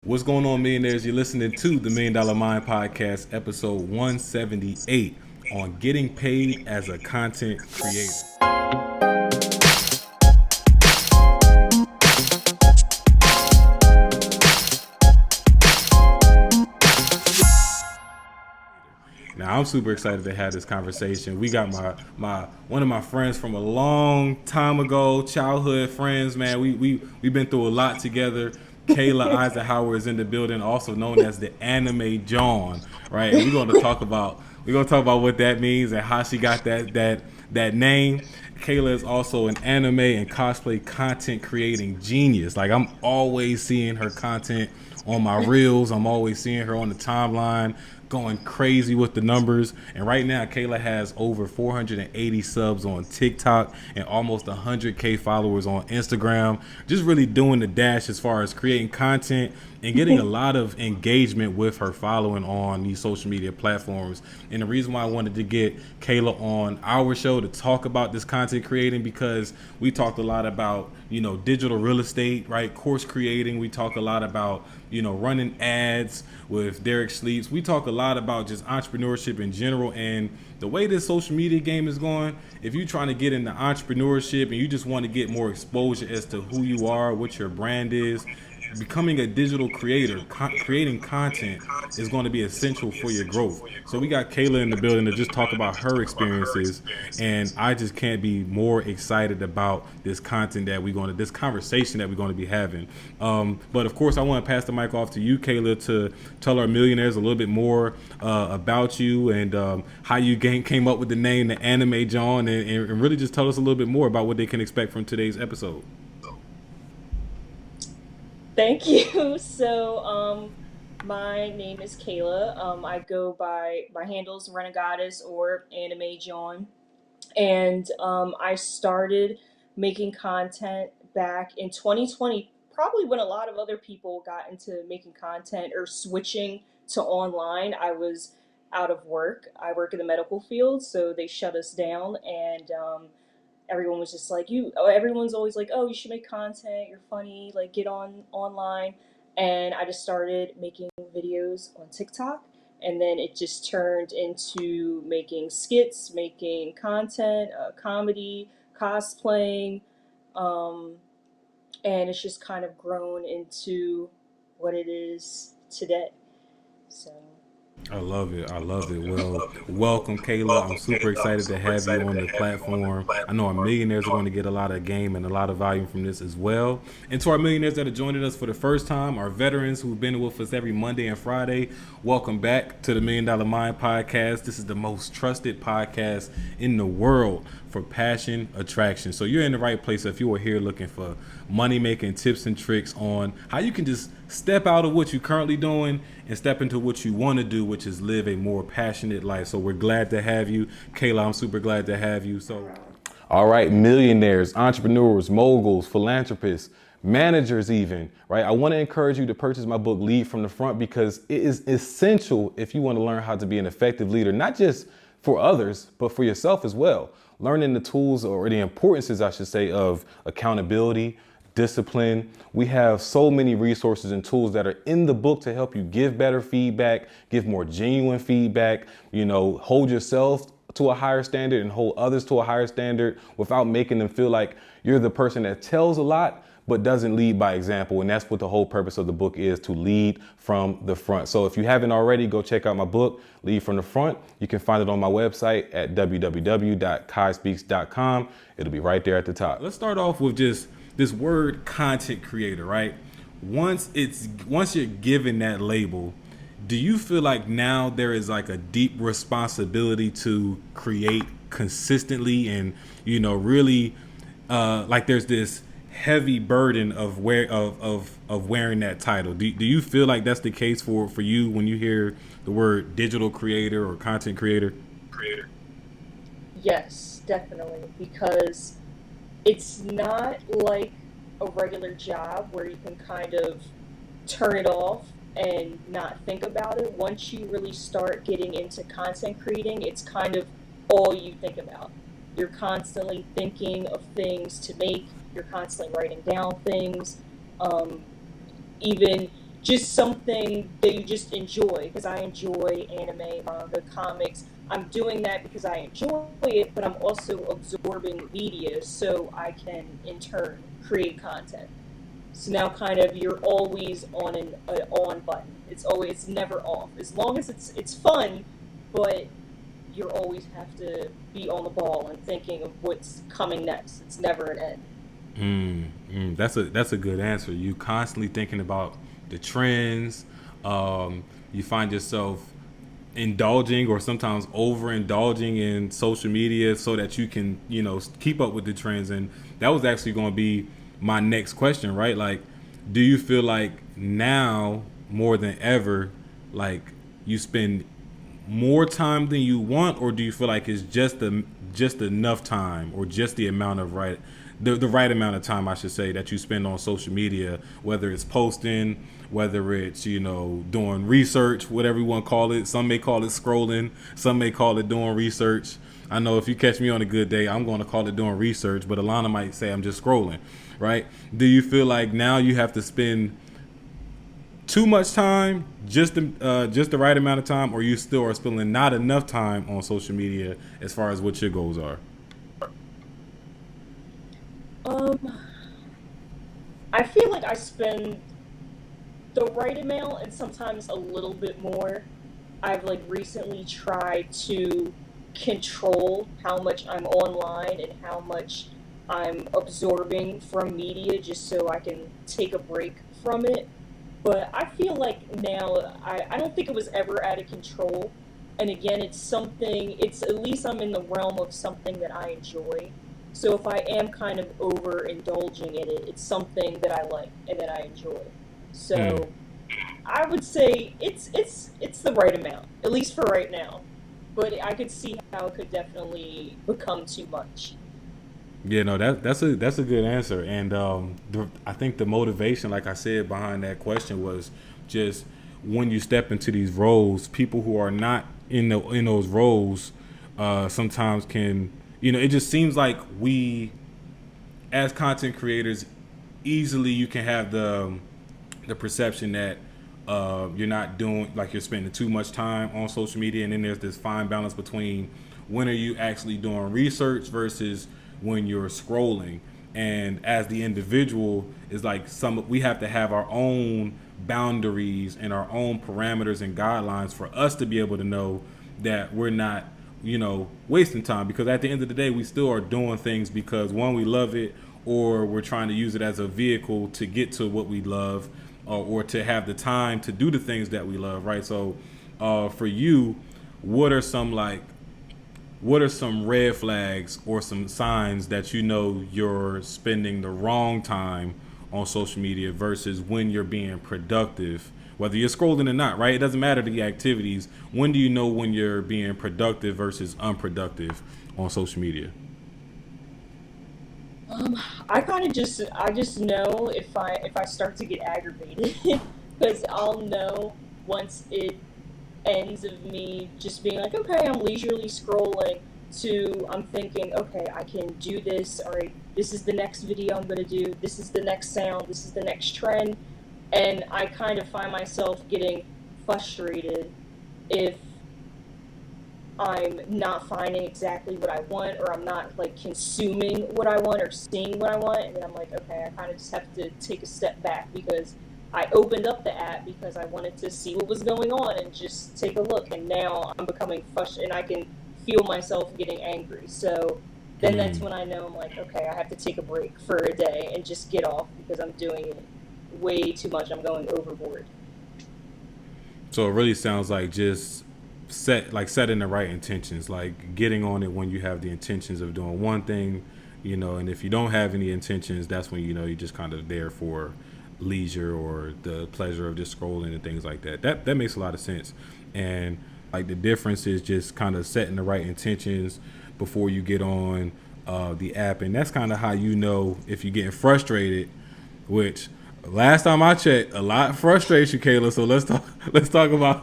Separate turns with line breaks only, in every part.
What's going on, millionaires? You're listening to the Million Dollar Mind Podcast, episode 178 on getting paid as a content creator. Now, I'm super excited to have this conversation. We got my one of my friends from a long time ago, childhood friends, man. We've been through a lot together. Kayla Eisenhower is in the building, also known as the anime Jawn, right? And we're gonna talk about what that means and how she got that name. Kayla is also an anime and cosplay content creating genius. Like, I'm always seeing her content on my reels. I'm always seeing her on the timeline going crazy with the numbers. And right now, Kayla has over 480 subs on TikTok and almost 100K followers on Instagram. Just really doing the dash as far as creating content and getting a lot of engagement with her following on these social media platforms. And the reason why I wanted to get Kayla on our show to talk about this content creating, because we talked a lot about, digital real estate, right? Course creating. We talk a lot about, running ads with Derek Sleeps. We talk a lot about just entrepreneurship in general. And the way this social media game is going, if you're trying to get into entrepreneurship and you just want to get more exposure as to who you are, what your brand is, becoming a digital creator, creating content is going to be essential for your growth. So we got Kayla in the building to just talk about her experiences, and I just can't be more excited about this content this conversation that we're going to be having. But of course, I want to pass the mic off to you, Kayla, to tell our millionaires a little bit more about you and how you came up with the name, the Anime Jawn, and really just tell us a little bit more about what they can expect from today's episode.
Thank you. So, my name is Kayla. I go by my handles Renegatus or Anime Jawn, and I started making content back in 2020, probably when a lot of other people got into making content or switching to online. I was out of work. I work in the medical field, so they shut us down, and everyone was just like, everyone's always like, oh, you should make content, you're funny, like get on online. And I just started making videos on TikTok, and then it just turned into making skits, making content, comedy, cosplaying, um, and it's just kind of grown into what it is today. So
I love it. I love it. Well, welcome, Kayla. I'm super excited to have you on the platform. I know our millionaires are going to get a lot of game and a lot of value from this as well. And to our millionaires that are joining us for the first time, our veterans who've been with us every Monday and Friday, welcome back to the Million Dollar Mind Podcast. This is the most trusted podcast in the world for passion attraction. So you're in the right place if you are here looking for money making tips and tricks on how you can just step out of what you're currently doing and step into what you want to do, which is live a more passionate life. So we're glad to have you. Kayla, I'm super glad to have you. So, all right, millionaires, entrepreneurs, moguls, philanthropists, managers even, right? I want to encourage you to purchase my book, Lead from the Front, because it is essential if you want to learn how to be an effective leader, not just for others, but for yourself as well. Learning the tools, or the importances, I should say, of accountability, discipline. We have so many resources and tools that are in the book to help you give better feedback, give more genuine feedback, hold yourself to a higher standard and hold others to a higher standard without making them feel like you're the person that tells a lot but doesn't lead by example. And that's what the whole purpose of the book is, to lead from the front. So if you haven't already, go check out my book, Lead from the Front. You can find it on my website at www.kaispeaks.com. It'll be right there at the top. Let's start off with just this word content creator, right? Once you're given that label, do you feel like now there is like a deep responsibility to create consistently and, really like there's this heavy burden of wearing that title? Do you feel like that's the case for you when you hear the word digital creator or content creator?
yes, definitely, because it's not like a regular job where you can kind of turn it off and not think about it. Once you really start getting into content creating, it's kind of all you think about. You're constantly thinking of things to make, you're constantly writing down things. Even just something that you just enjoy, because I enjoy anime, manga, comics. I'm doing that because I enjoy it, but I'm also absorbing media so I can in turn create content. So now kind of you're always on an on button. It's never off. As long as it's fun, but you always have to be on the ball and thinking of what's coming next. It's never an end.
That's a good answer. You constantly thinking about the trends. You find yourself indulging or sometimes overindulging in social media so that you can keep up with the trends. And that was actually going to be my next question, right? Like, do you feel like now more than ever, like, you spend more time than you want, or do you feel like it's just enough time, or just the amount of the right amount of time, I should say, that you spend on social media, whether it's posting, whether it's doing research, whatever you want to call it. Some may call it scrolling, some may call it doing research. I know if you catch me on a good day, I'm going to call it doing research, but Alana might say I'm just scrolling, right? Do you feel like now you have to spend too much time, just the right amount of time, or you still are spending not enough time on social media as far as what your goals are?
Um, I feel like I spend the right amount and sometimes a little bit more. I've like recently tried to control how much I'm online and how much I'm absorbing from media just so I can take a break from it. But I feel like now I don't think it was ever out of control. And again, it's something, it's at least I'm in the realm of something that I enjoy. So if I am kind of overindulging in it, it's something that I like and that I enjoy.
Mm.
So I would say it's the right amount, at least for right now. But I could see how it could definitely become too much.
Yeah, no, that's a good answer, and I think the motivation, like I said, behind that question was just when you step into these roles, people who are not in those roles sometimes can, it just seems like we as content creators, easily you can have the perception that you're not doing, like, you're spending too much time on social media, and then there's this fine balance between when are you actually doing research versus when you're scrolling. And as the individual, is like, some we have to have our own boundaries and our own parameters and guidelines for us to be able to know that we're not wasting time, because at the end of the day we still are doing things because, one, we love it, or we're trying to use it as a vehicle to get to what we love, or to have the time to do the things that we love, right? So for you, what are some like what are some red flags or some signs that you're spending the wrong time on social media versus when you're being productive, whether you're scrolling or not, right? It doesn't matter the activities. When do you know when you're being productive versus unproductive on social media?
I just know if I start to get aggravated because I'll know once it ends of me just being like, okay, I'm leisurely scrolling to I'm thinking, okay, I can do this. All right, this is the next video I'm gonna do. This is the next sound. This is the next trend, and I kind of find myself getting frustrated if I'm not finding exactly what I want, or I'm not like consuming what I want or seeing what I want, and then I'm like, okay, I kind of just have to take a step back because I opened up the app because I wanted to see what was going on and just take a look, and now I'm becoming frustrated, and I can feel myself getting angry. So then that's
Mm.
when I know I'm like, okay, I have to take a break for a day and just get off because I'm doing it way too much. I'm going overboard.
So it really sounds like just setting the right intentions, like getting on it when you have the intentions of doing one thing, and if you don't have any intentions, that's when you're just kind of there for leisure or the pleasure of just scrolling and things like that. That makes a lot of sense. And like the difference is just kind of setting the right intentions before you get on the app, and that's kind of how if you're getting frustrated, which last time I checked, a lot frustrates you, Kayla. So let's talk. Let's talk about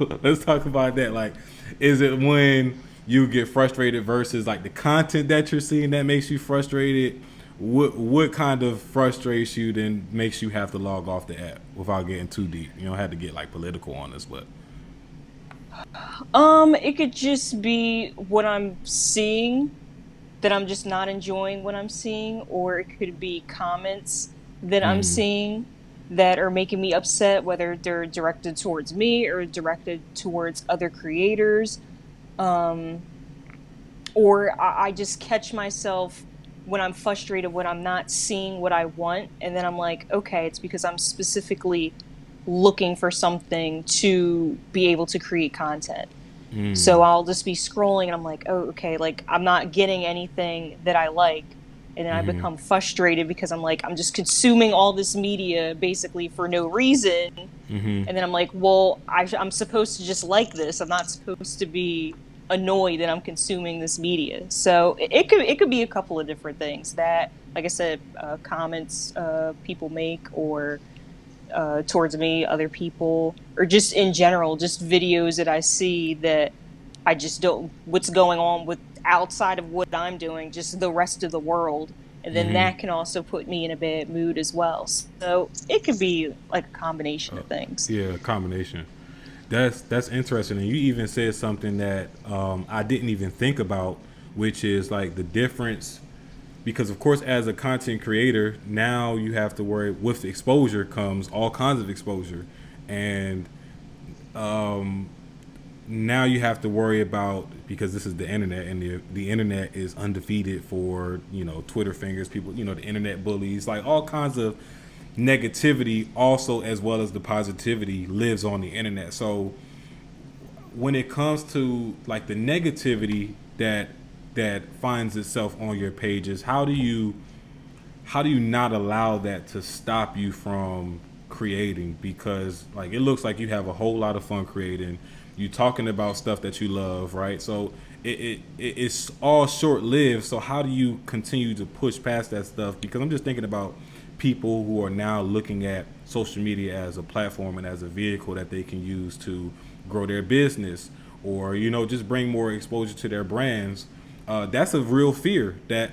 that. Like, is it when you get frustrated versus like the content that you're seeing that makes you frustrated, what kind of frustrates you then makes you have to log off the app without getting too deep? You don't have to get like political on this, but
It could just be what I'm seeing that I'm just not enjoying what I'm seeing, or it could be comments that I'm seeing that are making me upset, whether they're directed towards me or directed towards other creators. Um, or I just catch myself when I'm frustrated, when I'm not seeing what I want, and then I'm like, okay, it's because I'm specifically looking for something to be able to create content. So I'll just be scrolling and I'm like, oh, okay, like I'm not getting anything that I like. And then I become frustrated because I'm like, I'm just consuming all this media basically for no reason. And then I'm like, well, I'm supposed to just like this. I'm not supposed to be annoyed that I'm consuming this media. So it could be a couple of different things that, like I said, comments people make, or towards me, other people, or just in general, just videos that I see that I just don't, what's going on with outside of what I'm doing, just the rest of the world. And then that can also put me in a bad mood as well. So it could be like a combination of things.
yeah, combination. That's interesting. And you even said something that I didn't even think about, which is like the difference. Because of course, as a content creator, now you have to worry with exposure comes all kinds of exposure, and now you have to worry about, because this is the internet, and the internet is undefeated for Twitter fingers, people, the internet bullies, like all kinds of negativity also, as well as the positivity, lives on the internet. So when it comes to like the negativity that finds itself on your pages, how do you not allow that to stop you from creating? Because like it looks like you have a whole lot of fun creating, you talking about stuff that you love, right? So it's all short lived. So how do you continue to push past that stuff? Because I'm just thinking about people who are now looking at social media as a platform and as a vehicle that they can use to grow their business, or just bring more exposure to their brands. That's a real fear that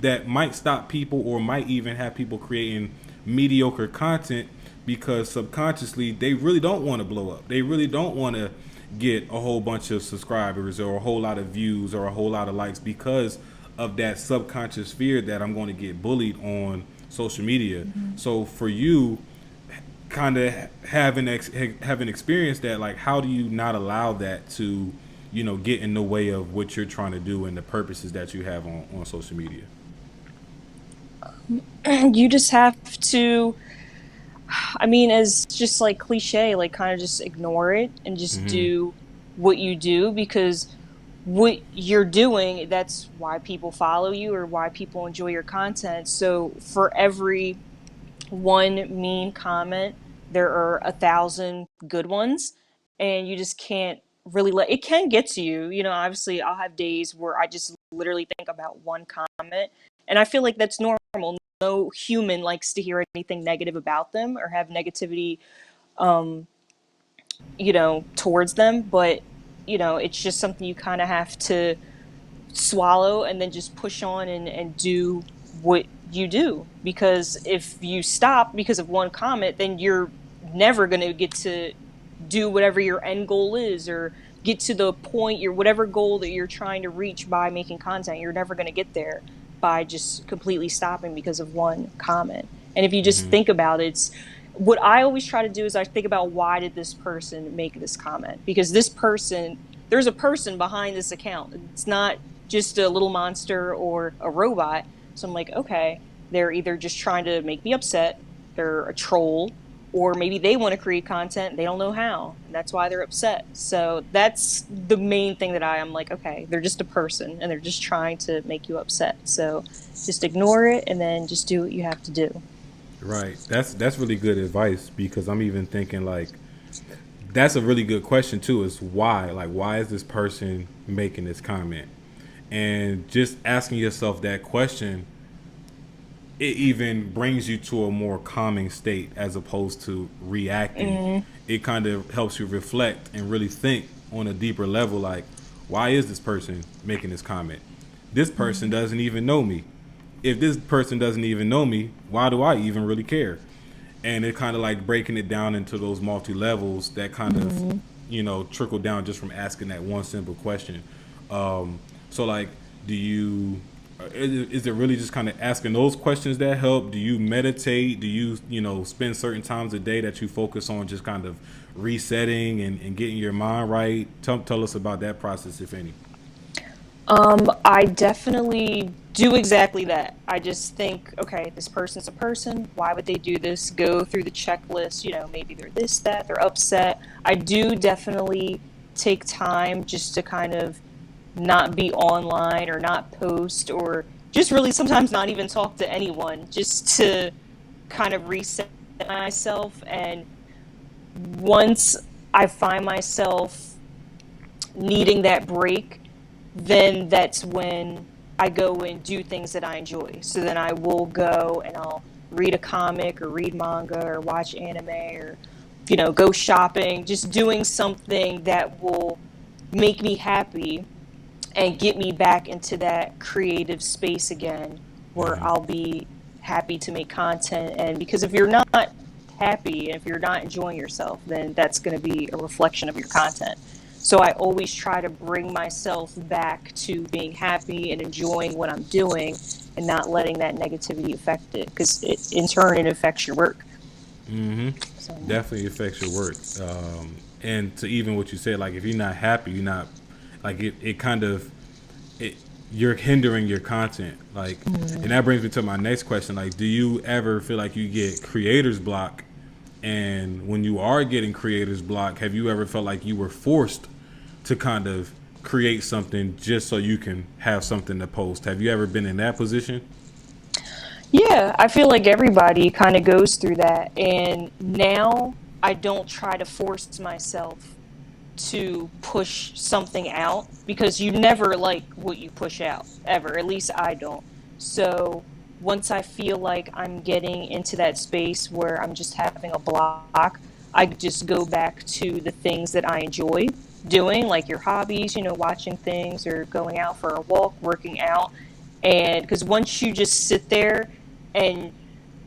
that might stop people, or might even have people creating mediocre content, because subconsciously they really don't want to blow up. They really don't want to get a whole bunch of subscribers or a whole lot of views or a whole lot of likes, because of that subconscious fear that I'm going to get bullied on social media. So for you, kind of having experienced that, like how do you not allow that to get in the way of what you're trying to do and the purposes that you have on social media?
You just have to, I mean, as just like cliche, like kind of just ignore it and just do what you do, because what you're doing, that's why people follow you or why people enjoy your content. So for every one mean comment, there are 1,000 good ones, and you just can't really let it can get to you. Obviously, I'll have days where I just literally think about one comment, and I feel like that's normal. No human likes to hear anything negative about them or have negativity, um, towards them. But it's just something you kind of have to swallow and then just push on and do what you do. Because if you stop because of one comment, then you're never going to get to do whatever your end goal is, or get to the point, your whatever goal that you're trying to reach by making content. You're never going to get there by just completely stopping because of one comment. And if you just think about it, it's what I always try to do is I think about, why did this person make this comment? Because this person, there's a person behind this account. It's not just a little monster or a robot. So I'm like, okay, they're either just trying to make me upset, they're a troll, or maybe they want to create content, they don't know how, and that's why they're upset. So that's the main thing that I'm like, okay, they're just a person and they're just trying to make you upset. So just ignore it and then just do what you have to do.
Right. That's really good advice, because I'm even thinking like that's a really good question too, is why? Like why is this person making this comment? And just asking yourself that question, it even brings you to a more calming state as opposed to reacting. It kind of helps you reflect and really think on a deeper level, like why is this person making this comment? This person doesn't even know me. if this person doesn't even know me, why do I even really care? And it kind of like breaking it down into those multi levels that kind of,
Hmm.
trickle down just from asking that one simple question. So like, do you? Is it really just kind of asking those questions that help? Do you meditate? Do you spend certain times a day that you focus on just kind of resetting and getting your mind right? Tell us about that process, if any.
I definitely do exactly that. I just think, okay, this person's a person. Why would they do this? Go through the checklist. Maybe they're this, that, they're upset. I do definitely take time just to kind of not be online or not post or just really sometimes not even talk to anyone just to kind of reset myself. And once I find myself needing that break, then that's when I go and do things that I enjoy. So then I will go and I'll read a comic or read manga or watch anime or, go shopping, just doing something that will make me happy and get me back into that creative space again where
Mm-hmm.
I'll be happy to make content. And because if you're not happy and if you're not enjoying yourself, then that's going to be a reflection of your content. So I always try to bring myself back to being happy and enjoying what I'm doing and not letting that negativity affect it because in turn it affects your work.
Mm-hmm.
So
Definitely affects your work. And to even what you said, like if you're not happy, you're not like it kind of it you're hindering your content. Like, and that brings me to my next question. Like, do you ever feel like you get creator's block? And when you are getting creator's block, have you ever felt like you were forced to kind of create something just so you can have something to post? Have you ever been in that position?
yeah, I feel like everybody kind of goes through that. And now I don't try to force myself to push something out because you never like what you push out ever. At least I don't. So once I feel like I'm getting into that space where I'm just having a block, I just go back to the things that I enjoy doing, like your hobbies, watching things or going out for a walk, working out. And because once you just sit there and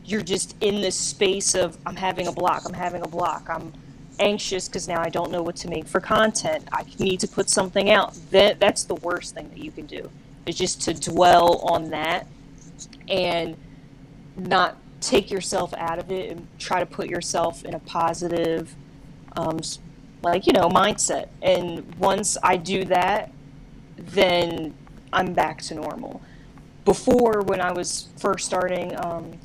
you're just in this space of I'm having a block, I'm anxious because now I don't know what to make for content. I need to put something out. That's the worst thing that you can do is just to dwell on that and not take yourself out of it and try to put yourself in a positive, um, mindset. And once I do that, then I'm back to normal. Before, when I was first starting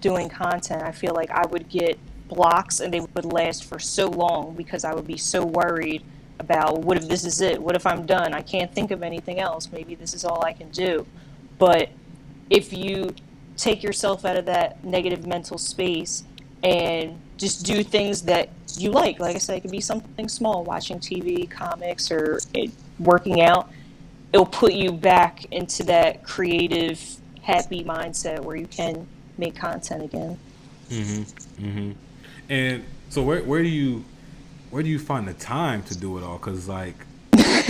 doing content, I feel like I would get blocks and they would last for so long because I would be so worried about what if this is it? What if I'm done? I can't think of anything else. Maybe this is all I can do. But if you take yourself out of that negative mental space and just do things that you like I said, it could be something small, watching TV, comics, or working out, it'll put you back into that creative, happy mindset where you can make content again.
Mm-hmm. Mm-hmm. And so where do you find the time to do it all? Because like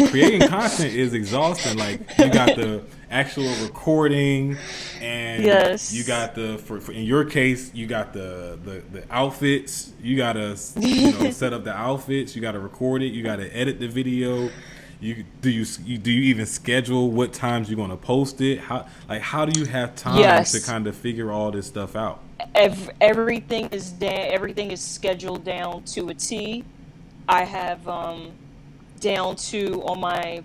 creating content is exhausting. Like you got the actual recording, and you
Yes.
got for in your case you got the outfits. You gotta set up the outfits. You gotta record it. You gotta edit the video. Do you even schedule what times you're gonna post it? How do you have time to
Yes.
kind of figure all this stuff out?
Everything is scheduled down to a T. I have down to on my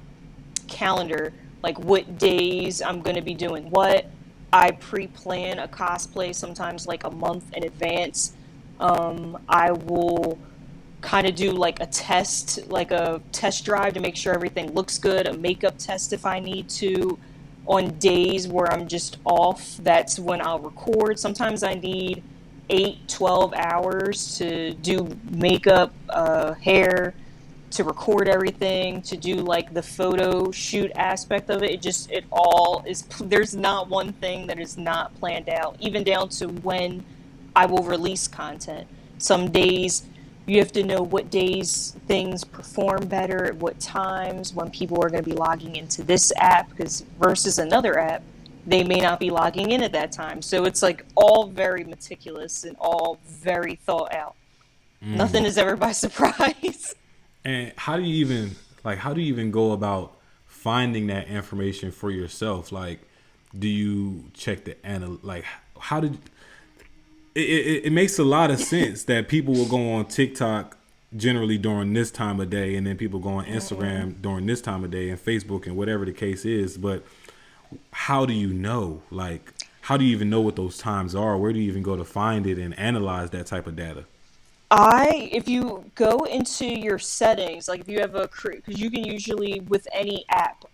calendar like what days I'm going to be doing what. I pre-plan a cosplay sometimes like a month in advance. I will kind of do like a test drive to make sure everything looks good, a makeup test if I need to. On days where I'm just off, that's when I'll record. Sometimes I need 8, 12 hours to do makeup, hair, to record everything, to do like the photo shoot aspect of it. It all is, there's not one thing that is not planned out, even down to when I will release content. Some days you have to know what days things perform better, at what times, when people are going to be logging into this app because versus another app. they may not be logging in at that time. So it's like all very meticulous and all very thought out. Nothing is ever by surprise.
And how do you even go about finding that information for yourself? Like, do you check the like how did it makes a lot of sense that people will go on TikTok generally during this time of day, and then people go on Instagram during this time of day, and Facebook and whatever the case is. But how do you know? Like, how do you even know what those times are? Where do you even go to find it and analyze that type of data?
If you go into your settings, like if you have because you can usually, with any app,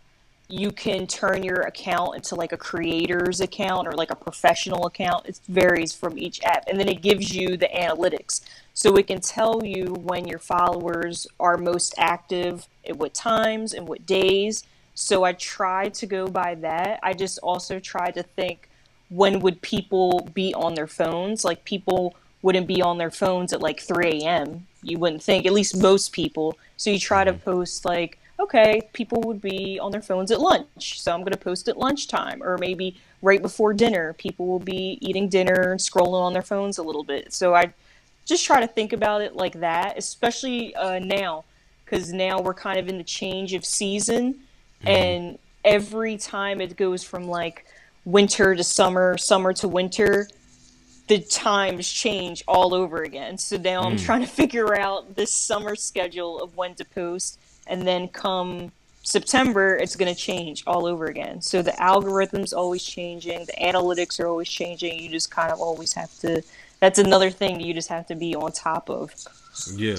you can turn your account into like a creator's account or like a professional account. It varies from each app. And then it gives you the analytics. So it can tell you when your followers are most active, at what times and what days. So I try to go by that. I just also try to think, when would people be on their phones? Like, people wouldn't be on their phones at like 3 a.m. You wouldn't think, at least most people. So you try to post like, okay, people would be on their phones at lunch, so I'm going to post at lunchtime. Or maybe right before dinner, people will be eating dinner and scrolling on their phones a little bit. So I just try to think about it like that, especially now, because now we're kind of in the change of season, and every time it goes from like winter to summer, summer to winter, the times change all over again. So now I'm trying to figure out this summer schedule of when to post, and then come September, it's going to change all over again. So the algorithm's always changing, the analytics are always changing. You just kind of always have to. That's another thing you just have to be on top of.
Yeah,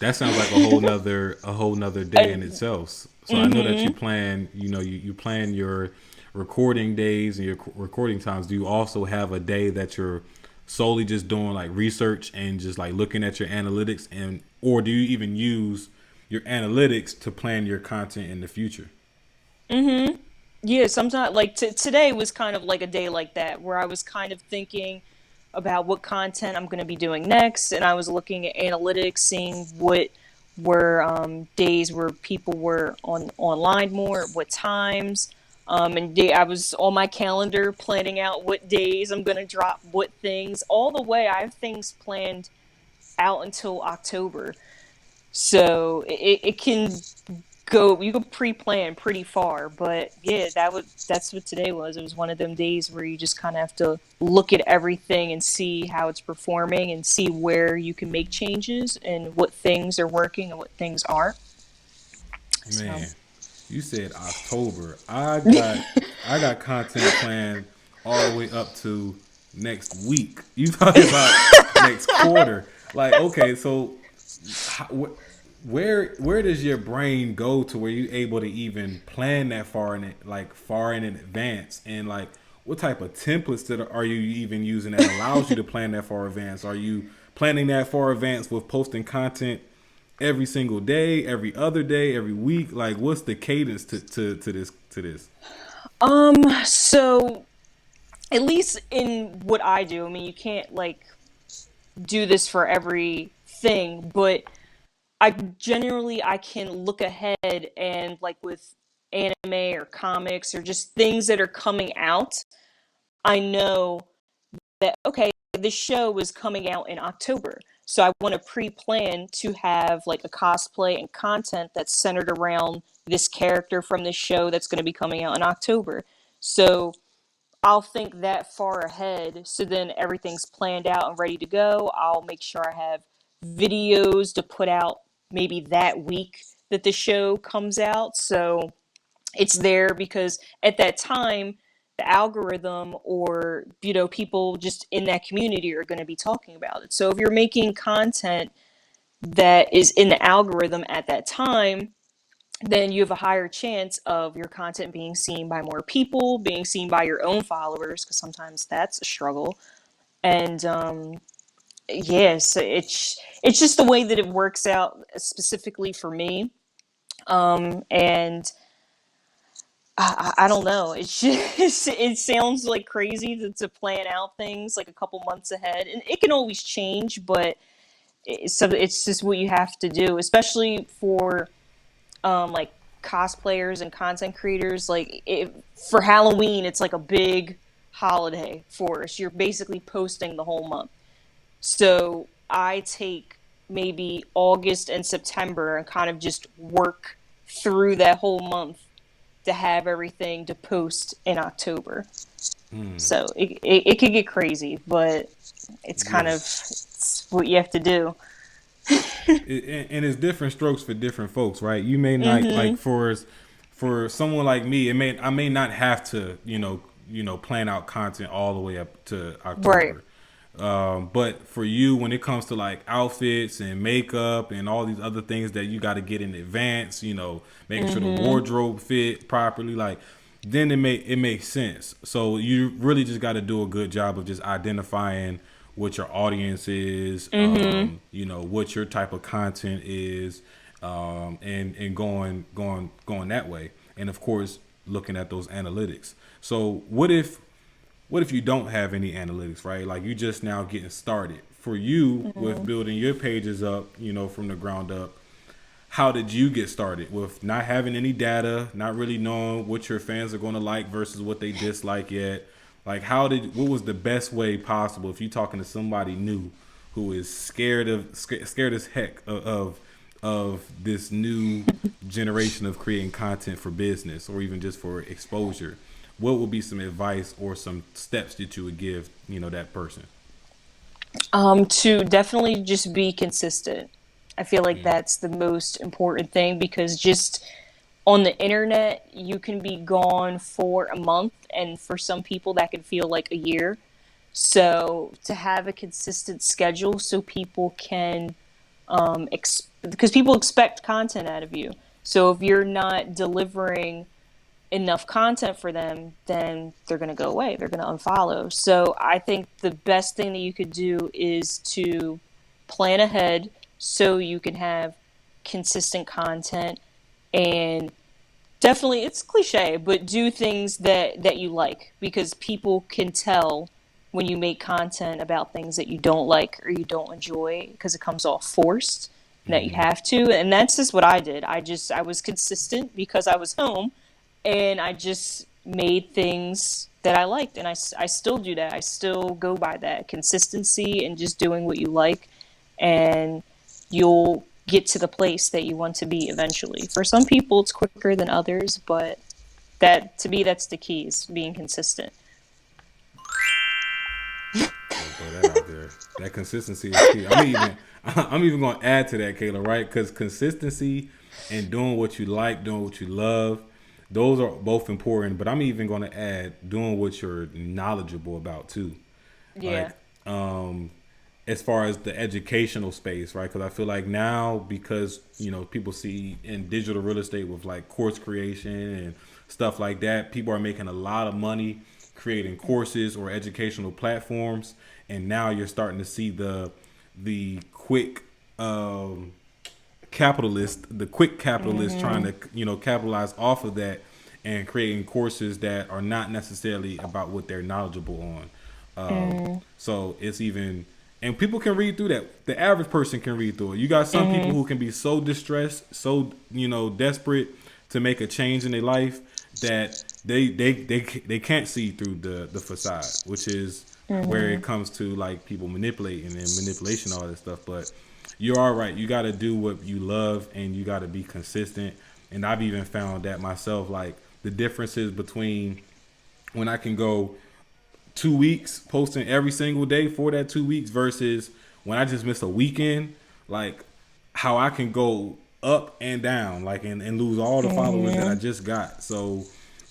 that sounds like a whole nother day in
And,
itself. So I know that you plan, you plan your recording days and your recording times. Do you also have a day that you're solely just doing like research and just like looking at your analytics, and or do you even use your analytics to plan your content in the future?
yeah, sometimes like today was kind of like a day like that, where I was kind of thinking about what content I'm going to be doing next, and I was looking at analytics, seeing what were days where people were online more, what times, and I was on my calendar planning out what days I'm going to drop what things. All the way, I have things planned out until October, so it can go. You can pre-plan pretty far, but yeah, that's what today was. It was one of them days where you just kind of have to look at everything and see how it's performing and see where you can make changes and what things are working and what things aren't. So
Man, you said October. I got content planned all the way up to next week. You talking about next quarter? Like, okay, so how, where does your brain go to where you're able to even plan that far in it, like far in advance, and like what type of templates that are you even using that allows you to plan that far advance? Are you planning that far advance with posting content every single day, every other day, every week? Like, what's the cadence to this?
so at least in what I do, I mean, you can't like do this for everything, but I can look ahead, and like with anime or comics or just things that are coming out, I know that, okay, this show is coming out in October. So I want to pre-plan to have like a cosplay and content that's centered around this character from this show that's going to be coming out in October. So I'll think that far ahead. So then everything's planned out and ready to go. I'll make sure I have videos to put out maybe that week that the show comes out. So it's there because at that time, the algorithm, or people just in that community are going to be talking about it. So if you're making content that is in the algorithm at that time, then you have a higher chance of your content being seen by more people, being seen by your own followers, because sometimes that's a struggle. And yes, it's just the way that it works out specifically for me. And I don't know. It's just it sounds like crazy to plan out things like a couple months ahead, and it can always change, but so it's just what you have to do, especially for like cosplayers and content creators, like for Halloween, it's like a big holiday for us. You're basically posting the whole month. So I take maybe August and September and kind of just work through that whole month to have everything to post in October. So it could get crazy, but it's kind
Yeah.
of it's what you have to do.
And it's different strokes for different folks, right? You may not like for someone like me, I may not have to plan out content all the way up to
Right.
October. But for you, when it comes to like outfits and makeup and all these other things that you got to get in advance, making sure the wardrobe fit properly, like then it makes sense. So you really just got to do a good job of just identifying what your audience is, what your type of content is, and going that way. And of course, looking at those analytics. So what if you don't have any analytics, right? Like you just now getting started. For you with building your pages up, from the ground up, how did you get started with not having any data, not really knowing what your fans are going to like versus what they dislike yet? Like what was the best way possible if you're talking to somebody new who is scared as heck of this new generation of creating content for business or even just for exposure? What would be some advice or some steps that you would give, that person?
To definitely just be consistent. I feel like that's the most important thing because just on the internet, you can be gone for a month, and for some people, that can feel like a year. So to have a consistent schedule so people can, because people expect content out of you. So if you're not delivering enough content for them, then they're going to go away. They're going to unfollow. So I think the best thing that you could do is to plan ahead so you can have consistent content and definitely it's cliche, but do things that you like because people can tell when you make content about things that you don't like or you don't enjoy because it comes off forced and that you have to. And that's just what I did. I was consistent because I was home and I just made things that I liked. And I still do that. I still go by that consistency and just doing what you like. And you'll get to the place that you want to be eventually. For some people, it's quicker than others, but that to me, that's the key is being consistent.
Throw that out there. That consistency is key. I'm even going to add to that, Kayla, right? Because consistency and doing what you like, doing what you love, those are both important. But I'm even going to add doing what you're knowledgeable about too. Like,
Yeah.
as far as the educational space, right? Because I feel like now, because people see in digital real estate with like course creation and stuff like that, people are making a lot of money creating courses or educational platforms, and now you're starting to see the quick capitalist trying to capitalize off of that and creating courses that are not necessarily about what they're knowledgeable on. So it's even, and people can read through that. The average person can read through it. You got some people who can be so distressed, so desperate to make a change in their life that they can't see through the facade, which is where it comes to like people manipulating and manipulation, all that stuff. But you're all right. You got to do what you love, and you got to be consistent. And I've even found that myself, like the differences between when I can go 2 weeks posting every single day for that 2 weeks versus when I just miss a weekend, like how I can go up and down, like and lose all the followers that I just got. So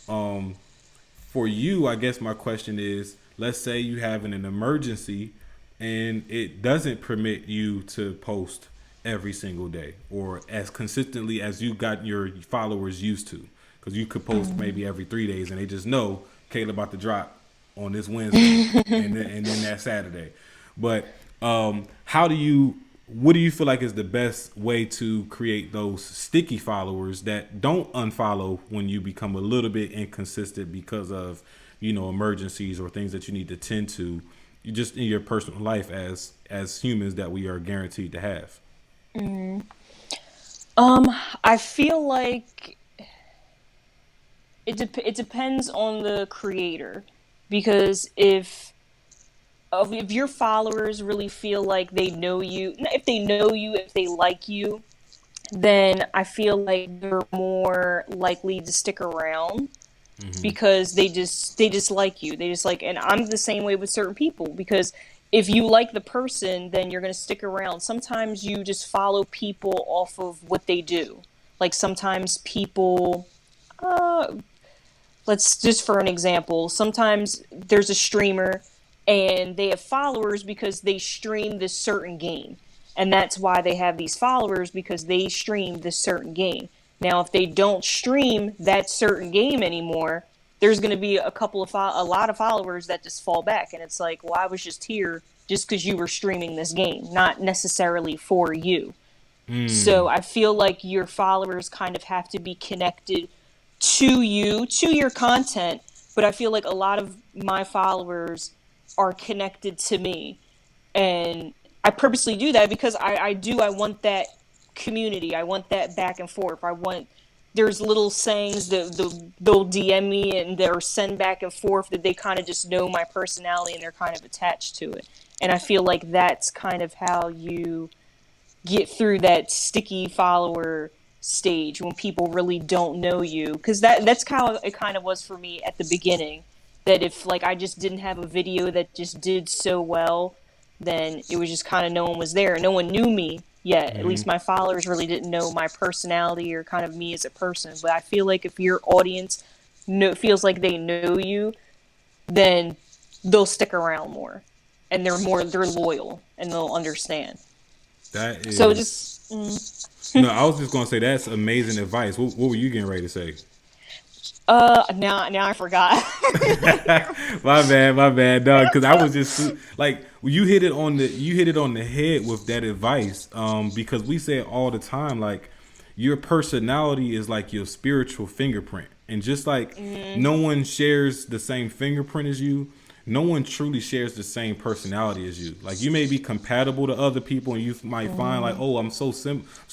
for you, I guess my question is, let's say you have an emergency and it doesn't permit you to post every single day or as consistently as you got your followers used to, because you could post maybe every 3 days and they just know Kayla about to drop on this Wednesday and then that Saturday. But what do you feel like is the best way to create those sticky followers that don't unfollow when you become a little bit inconsistent because of emergencies or things that you need to tend to, you just in your personal life as humans that we are guaranteed to have?
I feel like it depends on the creator, because if your followers really feel like they know you, if they know you, if they like you, then I feel like they're more likely to stick around,
Hmm.
because they just like you. They just like, and I'm the same way with certain people, because if you like the person, then you're going to stick around. Sometimes you just follow people off of what they do. Like sometimes people, uh, let's just for an example, sometimes there's a streamer and they have followers because they stream this certain game. And that's why they have these followers, because they stream this certain game. Now, if they don't stream that certain game anymore, there's going to be a lot of followers that just fall back. And it's like, well, I was just here just because you were streaming this game, not necessarily for you. So I feel like your followers kind of have to be connected to you, to your content, but I feel like a lot of my followers are connected to me. And I purposely do that because I want that community. I want that back and forth. There's little sayings that they'll DM me and they'll send back and forth that they kind of just know my personality and they're kind of attached to it. And I feel like that's kind of how you get through that sticky follower stage when people really don't know you, because that's how it kind of was for me at the beginning. That if like I just didn't have a video that just did so well, then it was just kind of no one was there, no one knew me yet. At
Hmm.
least my followers really didn't know my personality or kind of me as a person. But I feel like if your audience feels like they know you, then they'll stick around more, and they're loyal and they'll understand.
That
So
is
just
no. I was just gonna say that's amazing advice. What were you getting ready to say?
now I forgot.
My bad, dog. Because I was just like you hit it on the head with that advice. Because we say it all the time, like your personality is like your spiritual fingerprint, and just like
Mm,
no one shares the same fingerprint as you, no one truly shares the same personality as you. Like you may be compatible to other people, and you might find like,
mm,
oh, I'm so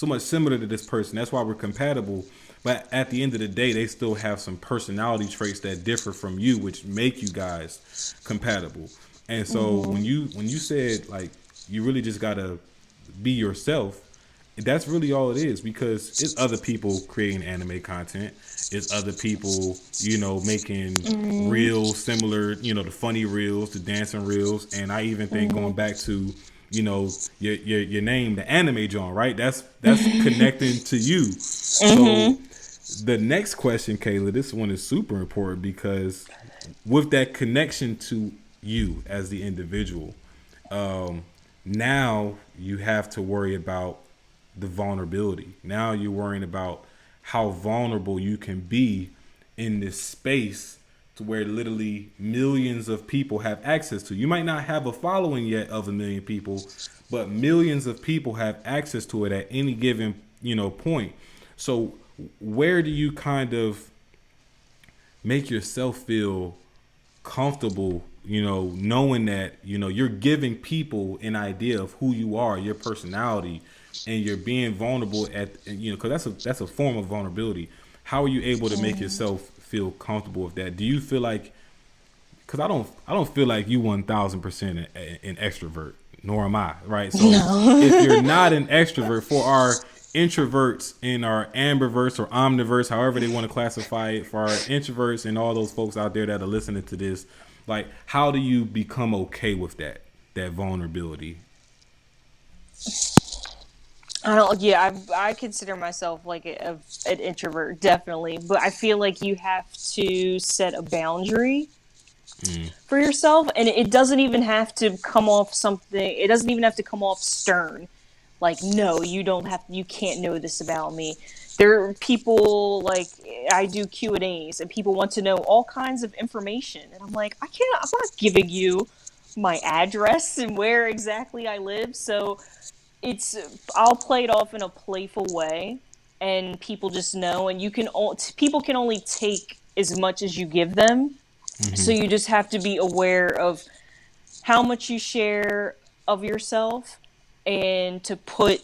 much similar to this person. That's why we're compatible. But at the end of the day, they still have some personality traits that differ from you, which make you guys compatible. And so
mm,
when you said like you really just gotta be yourself, that's really all it is, because it's other people creating anime content. It's other people, making
mm,
reels similar, the funny reels, the dancing reels. And I even think going
mm,
back to, your name, the anime Jawn, right? That's connecting to you. So
mm,
the next question, Kayla, this one is super important because with that connection to you as the individual, um, now you have to worry about the vulnerability. Now you're worrying about how vulnerable you can be in this space to where literally millions of people have access to. You might not have a following yet of 1 million people, but millions of people have access to it at any given, point. So where do you kind of make yourself feel comfortable, knowing that, you're giving people an idea of who you are, your personality, and you're being vulnerable at, because that's a form of vulnerability. How are you able to make
mm.
yourself feel comfortable with that? Do you feel like, because I don't feel like you 1,000% an extrovert, nor am I, right? So if you're
No.
not an extrovert, for our introverts and our ambiverts or omniverse, however they want to classify it, for our introverts and all those folks out there that are listening to this, like how do you become okay with that vulnerability?
I don't. Yeah, I consider myself like an introvert, definitely. But I feel like you have to set a boundary
Mm,
for yourself, and it doesn't even have to come off something. It doesn't even have to come off stern. Like, no, you can't know this about me. There are people like I do Q&As, and people want to know all kinds of information, and I'm like, I'm not giving you my address and where exactly I live. So it's I'll play it off in a playful way, and people just know, and people can only take as much as you give them. So
mm-hmm.
you just have to be aware of how much you share of yourself, and to put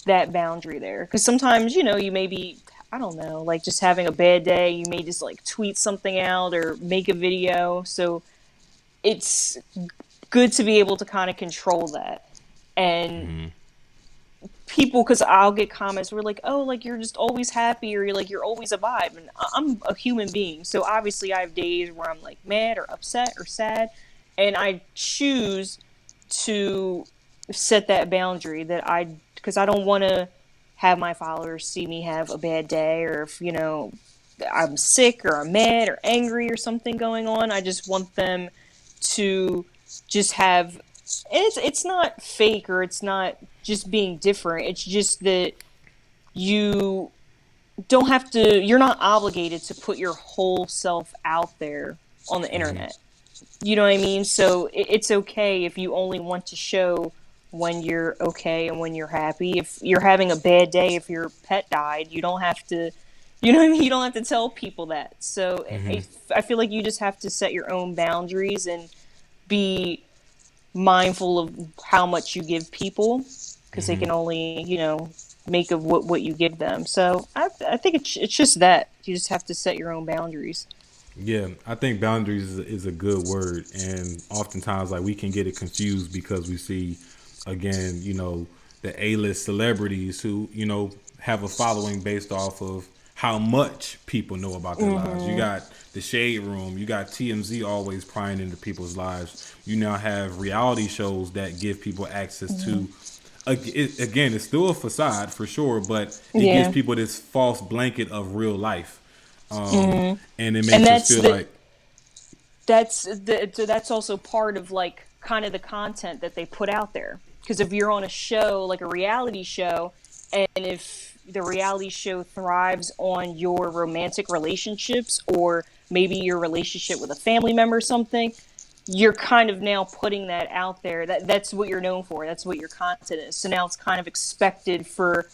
that boundary there, because sometimes you maybe I don't know, like just having a bad day, you may just like tweet something out or make a video. So it's good to be able to kind of control that. And people, because I'll get comments where like, oh, like you're just always happy, or you're like you're always a vibe, and I'm a human being, so obviously I have days where I'm like mad or upset or sad, and I choose to set that boundary that because I don't want to have my followers see me have a bad day, or if I'm sick or I'm mad or angry or something going on. I just want them to just have, it's not fake, or it's not just being different. It's just that you don't have to, you're not obligated to put your whole self out there on the internet. You know what I mean? So it's okay if you only want to show when you're okay and when you're happy. If you're having a bad day, if your pet died, you don't have to, you know what I mean? You don't have to tell people that. So I feel like you just have to set your own boundaries and be mindful of how much you give people, because they can only, make of what you give them. So I think it's just that. You just have to set your own boundaries.
Yeah, I think boundaries is a good word, and oftentimes like we can get it confused because we see, again, the A-list celebrities who have a following based off of how much people know about their lives. You got the Shade Room, you got TMZ always prying into people's lives. You now have reality shows that give people access to. Again, it's still a facade for sure, but it gives people this false blanket of real life. And it makes us feel like
that's also part of like kind of the content that they put out there. Because if you're on a show like a reality show, and if the reality show thrives on your romantic relationships, or maybe your relationship with a family member or something, you're kind of now putting that out there. That's what you're known for. That's what your content is. So now it's kind of expected for.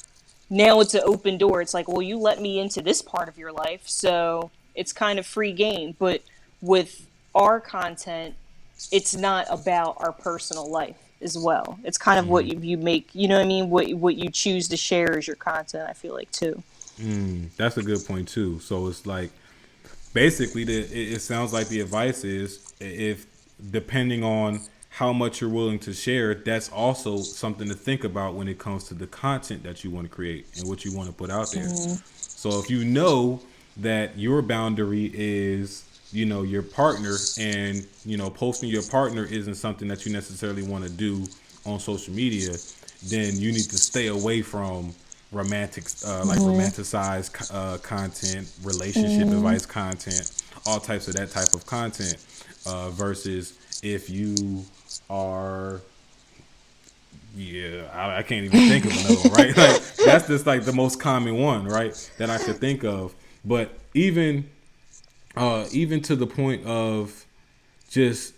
Now it's an open door. It's like, well, you let me into this part of your life, so it's kind of free game. But with our content, it's not about our personal life as well. It's kind of what you make, you know what I mean? What you choose to share as your content, I feel like, too.
That's a good point too. So it's like basically it sounds like the advice is, if depending on how much you're willing to share, that's also something to think about when it comes to the content that you want to create and what you want to put out there. So if you know that your boundary is, your partner, and, posting your partner isn't something that you necessarily want to do on social media, then you need to stay away from romanticized content, relationship advice content, all types of that type of content, versus if you are, I can't even think of another one, right? Like that's just like the most common one, right, that I could think of. But even to the point of just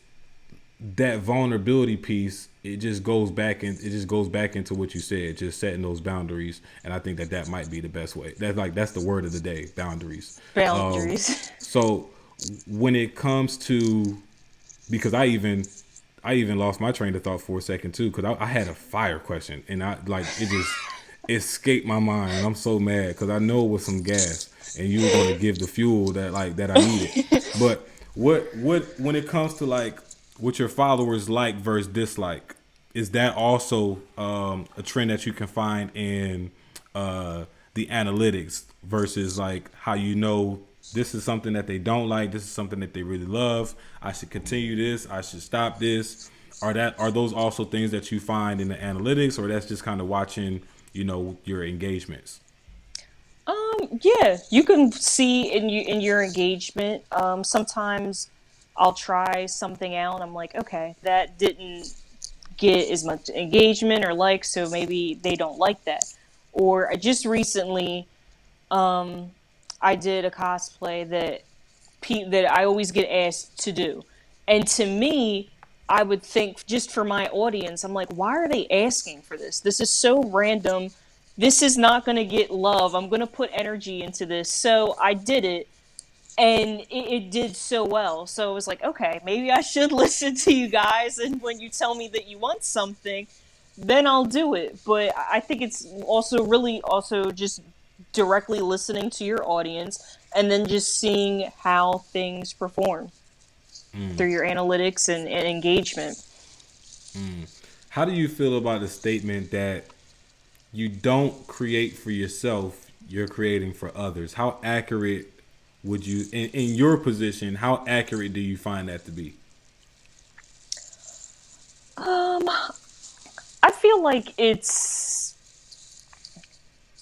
that vulnerability piece, it just goes back into what you said, just setting those boundaries. And I think that might be the best way. That's the word of the day: boundaries. So when it comes to, because I even lost my train of thought for a second too, because I had a fire question, and it just escaped my mind. And I'm so mad because I know it was some gas, and you were going to give the fuel that I needed. But what when it comes to like what your followers like versus dislike, is that also a trend that you can find in the analytics versus like how this is something that they don't like, this is something that they really love, I should continue this, I should stop this? Are those also things that you find in the analytics, or that's just kind of watching, your engagements?
Yeah, you can see in your engagement. Sometimes I'll try something out and I'm like, okay, that didn't get as much engagement or likes, so maybe they don't like that. Or I just recently, I did a cosplay that I always get asked to do. And to me, I would think, just for my audience, I'm like, why are they asking for this? This is so random. This is not going to get love. I'm going to put energy into this. So I did it, and it did so well. So I was like, okay, maybe I should listen to you guys. And when you tell me that you want something, then I'll do it. But I think it's also really also just directly listening to your audience and then just seeing how things perform through your analytics and engagement.
How do you feel about the statement that you don't create for yourself, you're creating for others? How accurate would you, in your position, how accurate do you find that to be?
Um, I feel like it's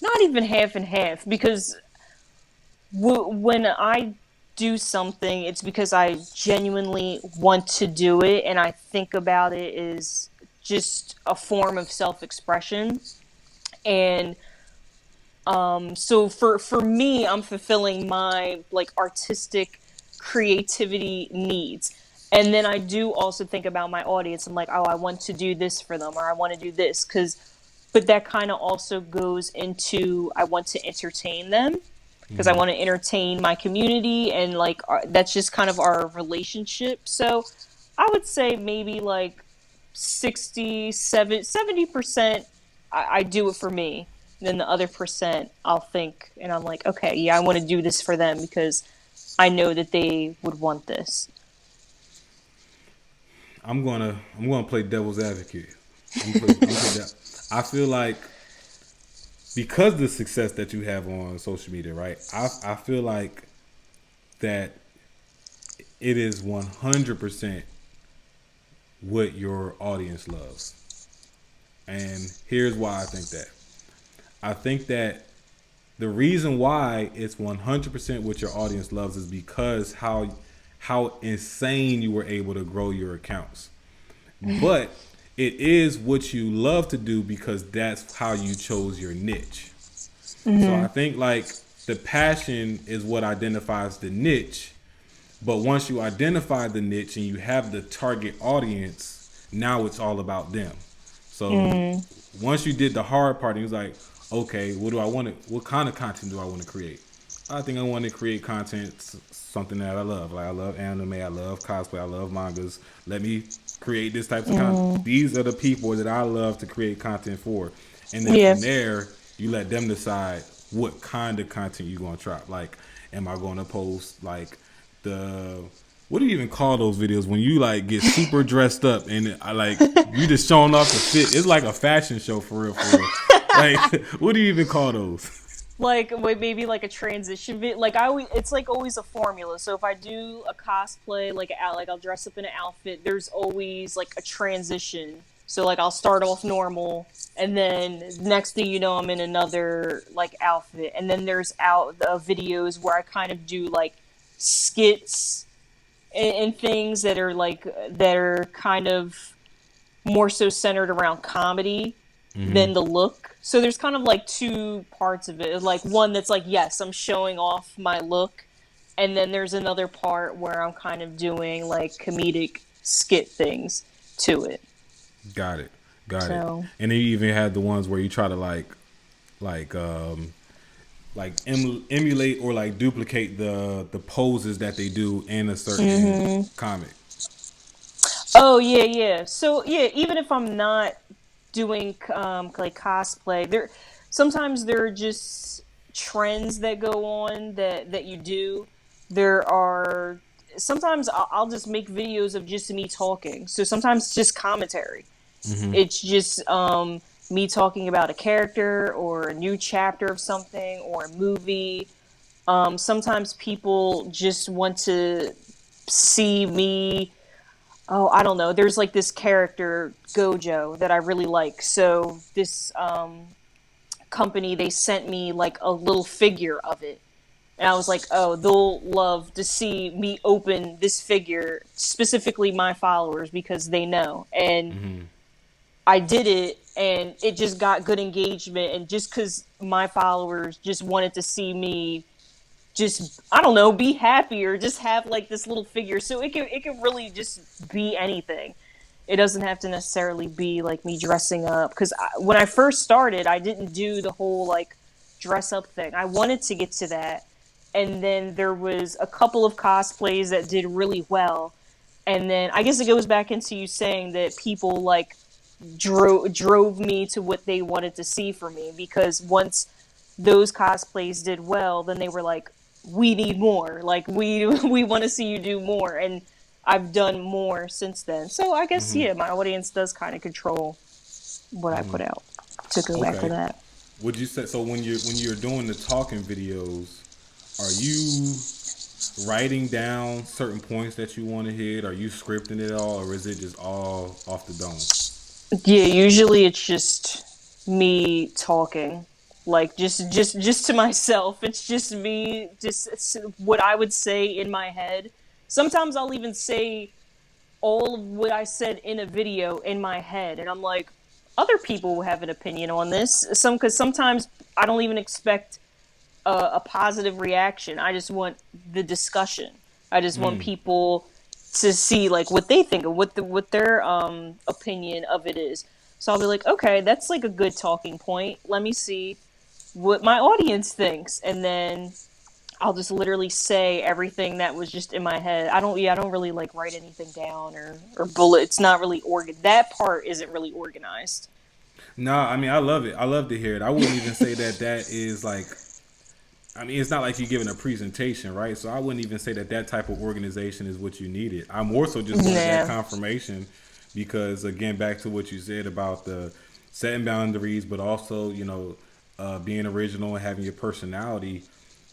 not even half and half because when I do something, it's because I genuinely want to do it and I think about it as just a form of self expression. And so for me, I'm fulfilling my like artistic creativity needs. And then I do also think about my audience. I'm like, oh, I want to do this for them, or I want to do this because, but that kind of also goes into I want to entertain them because I want to entertain my community and like that's just kind of our relationship. So I would say maybe like 70% I do it for me. Then the other percent I'll think and I'm like, okay, yeah, I want to do this for them because I know that they would want this.
I'm gonna play devil's advocate. I'm gonna play that. I feel like because the success that you have on social media, right? I feel like that it is 100% what your audience loves. And here's why I think that. I think that the reason why it's 100% what your audience loves is because how insane you were able to grow your accounts. But it is what you love to do because that's how you chose your niche. So I think like the passion is what identifies the niche. But once you identify the niche and you have the target audience, now it's all about them. So once you did the hard part, he was like, okay, what do I want to? What kind of content do I want to create? I think I want to create content, something that I love. Like I love anime, I love cosplay, I love mangas. Let me create this type of content. These are the people that I love to create content for. And then
Yeah.
from there, you let them decide what kind of content you're going to drop. Like, am I going to post like the what do you even call those videos when you like get super dressed up and I like you just showing off the fit? It's like a fashion show for real, for real. Like, what do you even call those?
Like maybe like a transition bit. Like I always, it's like always a formula. So if I do a cosplay, like I'll dress up in an outfit. There's always like a transition. So like I'll start off normal, and then next thing you know, I'm in another like outfit, and then there's out videos where I kind of do like skits and things that are kind of more so centered around comedy than the look. So there's kind of like two parts of it. Like one that's like, yes, I'm showing off my look. And then there's another part where I'm kind of doing like comedic skit things to it.
Got it. Got it.
So,
And then you even had the ones where you try to like emulate or like duplicate the poses that they do in a certain comic.
oh yeah, yeah. So yeah, even if I'm not doing like cosplay, sometimes there are just trends that go on that you do. There are sometimes I'll just make videos of just me talking. So sometimes it's just commentary. It's just me talking about a character or a new chapter of something or a movie. Sometimes people just want to see me. Oh, I don't know. There's like this character Gojo that I really like. So this company, they sent me like a little figure of it. And I was like, oh, they'll love to see me open this figure, specifically my followers, because they know. And I did it, and it just got good engagement. And just because my followers just wanted to see me just, I don't know, be happy or just have like this little figure. So it can really just be anything. It doesn't have to necessarily be like me dressing up, because when I first started, I didn't do the whole like dress up thing. I wanted to get to that, and then there was a couple of cosplays that did really well, and then I guess it goes back into you saying that people like drove me to what they wanted to see for me, because once those cosplays did well, then they were like, we need more. Like we want to see you do more, and I've done more since then. So I guess
Mm-hmm.
yeah, my audience does kind of control what I
Mm-hmm.
put out. To go back to
Okay.
that.
Would you say so when you're doing the talking videos, are you writing down certain points that you want to hit? Are you scripting it all, or is it just all off the dome?
Yeah, usually it's just me talking. Like just to myself. It's just me just it's what I would say in my head. Sometimes I'll even say all of what I said in a video in my head, and I'm like, other people will have an opinion on this. Because sometimes I don't even expect a positive reaction. I just want the discussion. I just want
Mm.
people to see like what they think of what their opinion of it is. So I'll be like, okay, that's like a good talking point. Let me see what my audience thinks, and then I'll just literally say everything that was just in my head. I don't really like write anything down or bullet. It's not really that part isn't really organized.
No, I mean I love it. I love to hear it. I wouldn't even say that that is like. I mean, it's not like you're giving a presentation, right? So I wouldn't even say that that type of organization is what you needed. I more so just wanted that
Yeah.
confirmation because, again, back to what you said about the setting boundaries, but also, being original and having your personality.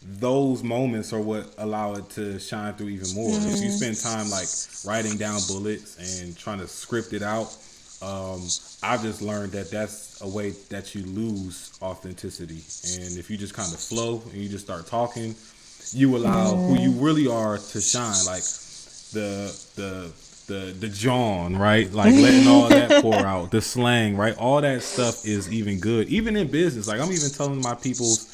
Those moments are what allow it to shine through even more. If you spend time like writing down bullets and trying to script it out, I've just learned that that's a way that you lose authenticity. And if you just kind of flow and you just start talking, you allow who you really are to shine. Like the the Jawn, right? Like letting all that pour out, the slang, right? All that stuff is even good, even in business. Like I'm even telling my people's,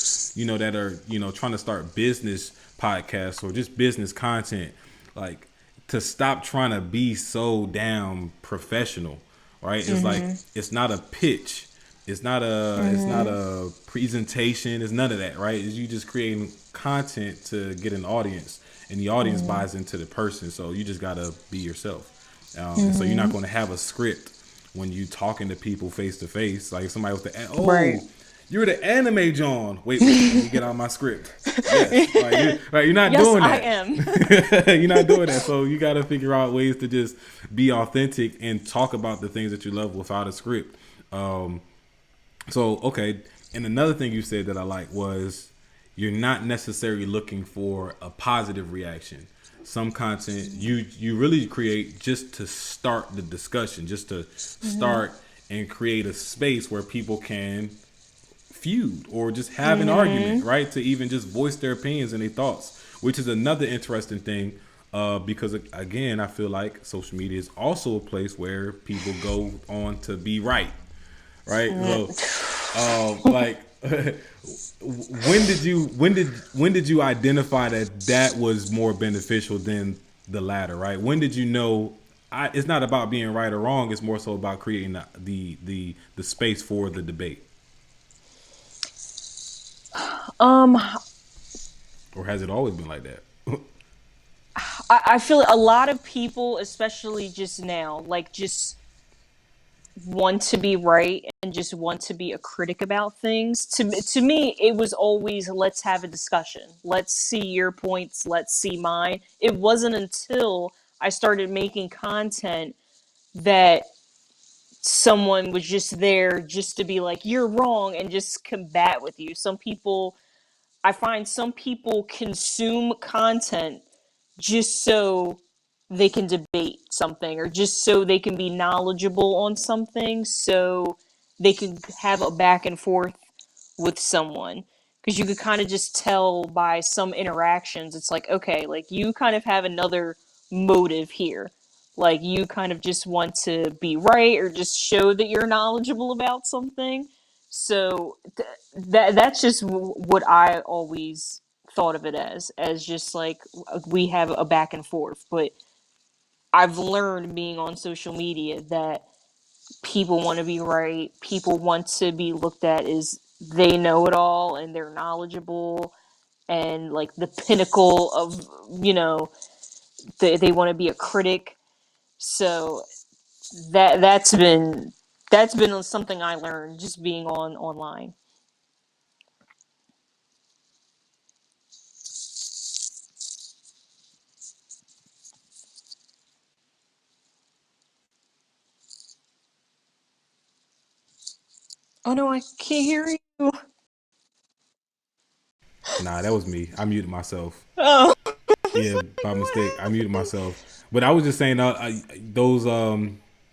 that are trying to start business podcasts or just business content, like to stop trying to be so damn professional, right? It's like it's not a pitch. It's not a presentation. It's none of that, right? It's you just creating content to get an audience, and the audience buys into the person. So you just gotta be yourself. And so you're not going to have a script when you talking to people face to face. Like somebody with the
Right.
you're the anime John. Wait, let me get out my script. Yes, you're not
Yes,
doing
I
that.
am.
You're not doing that. So you got to figure out ways to just be authentic and talk about the things that you love without a script. Um, so okay, and another thing you said that I like was you're not necessarily looking for a positive reaction. Some content you really create just to start the discussion, just to start and create a space where people can feud or just have an argument, right? To even just voice their opinions and their thoughts, which is another interesting thing. Because again, I feel like social media is also a place where people go on to be right, right? So like when did you identify that that was more beneficial than the latter, right? When did you know it's not about being right or wrong, it's more so about creating the space for the debate?
Um,
Or has it always been like that?
I feel a lot of people, especially just now, like just want to be right and just want to be a critic about things. To me, it was always let's have a discussion. Let's see your points. Let's see mine. It wasn't until I started making content that someone was just there just to be like you're wrong and just combat with you. I find some people consume content just so they can debate something or just so they can be knowledgeable on something so they can have a back and forth with someone because you could kind of just tell by some interactions it's like okay like you kind of have another motive here like you kind of just want to be right or just show that you're knowledgeable about something so that's just what I always thought of it as just like we have a back and forth but I've learned being on social media that people want to be right. People want to be looked at as they know it all and they're knowledgeable and like the pinnacle of, they want to be a critic. So that that's been something I learned just being on online. Oh no, I can't hear you.
Nah, that was me. I muted myself.
Oh, I was
Yeah,
like,
by
what
mistake, I muted
happened?
myself. But I was just saying,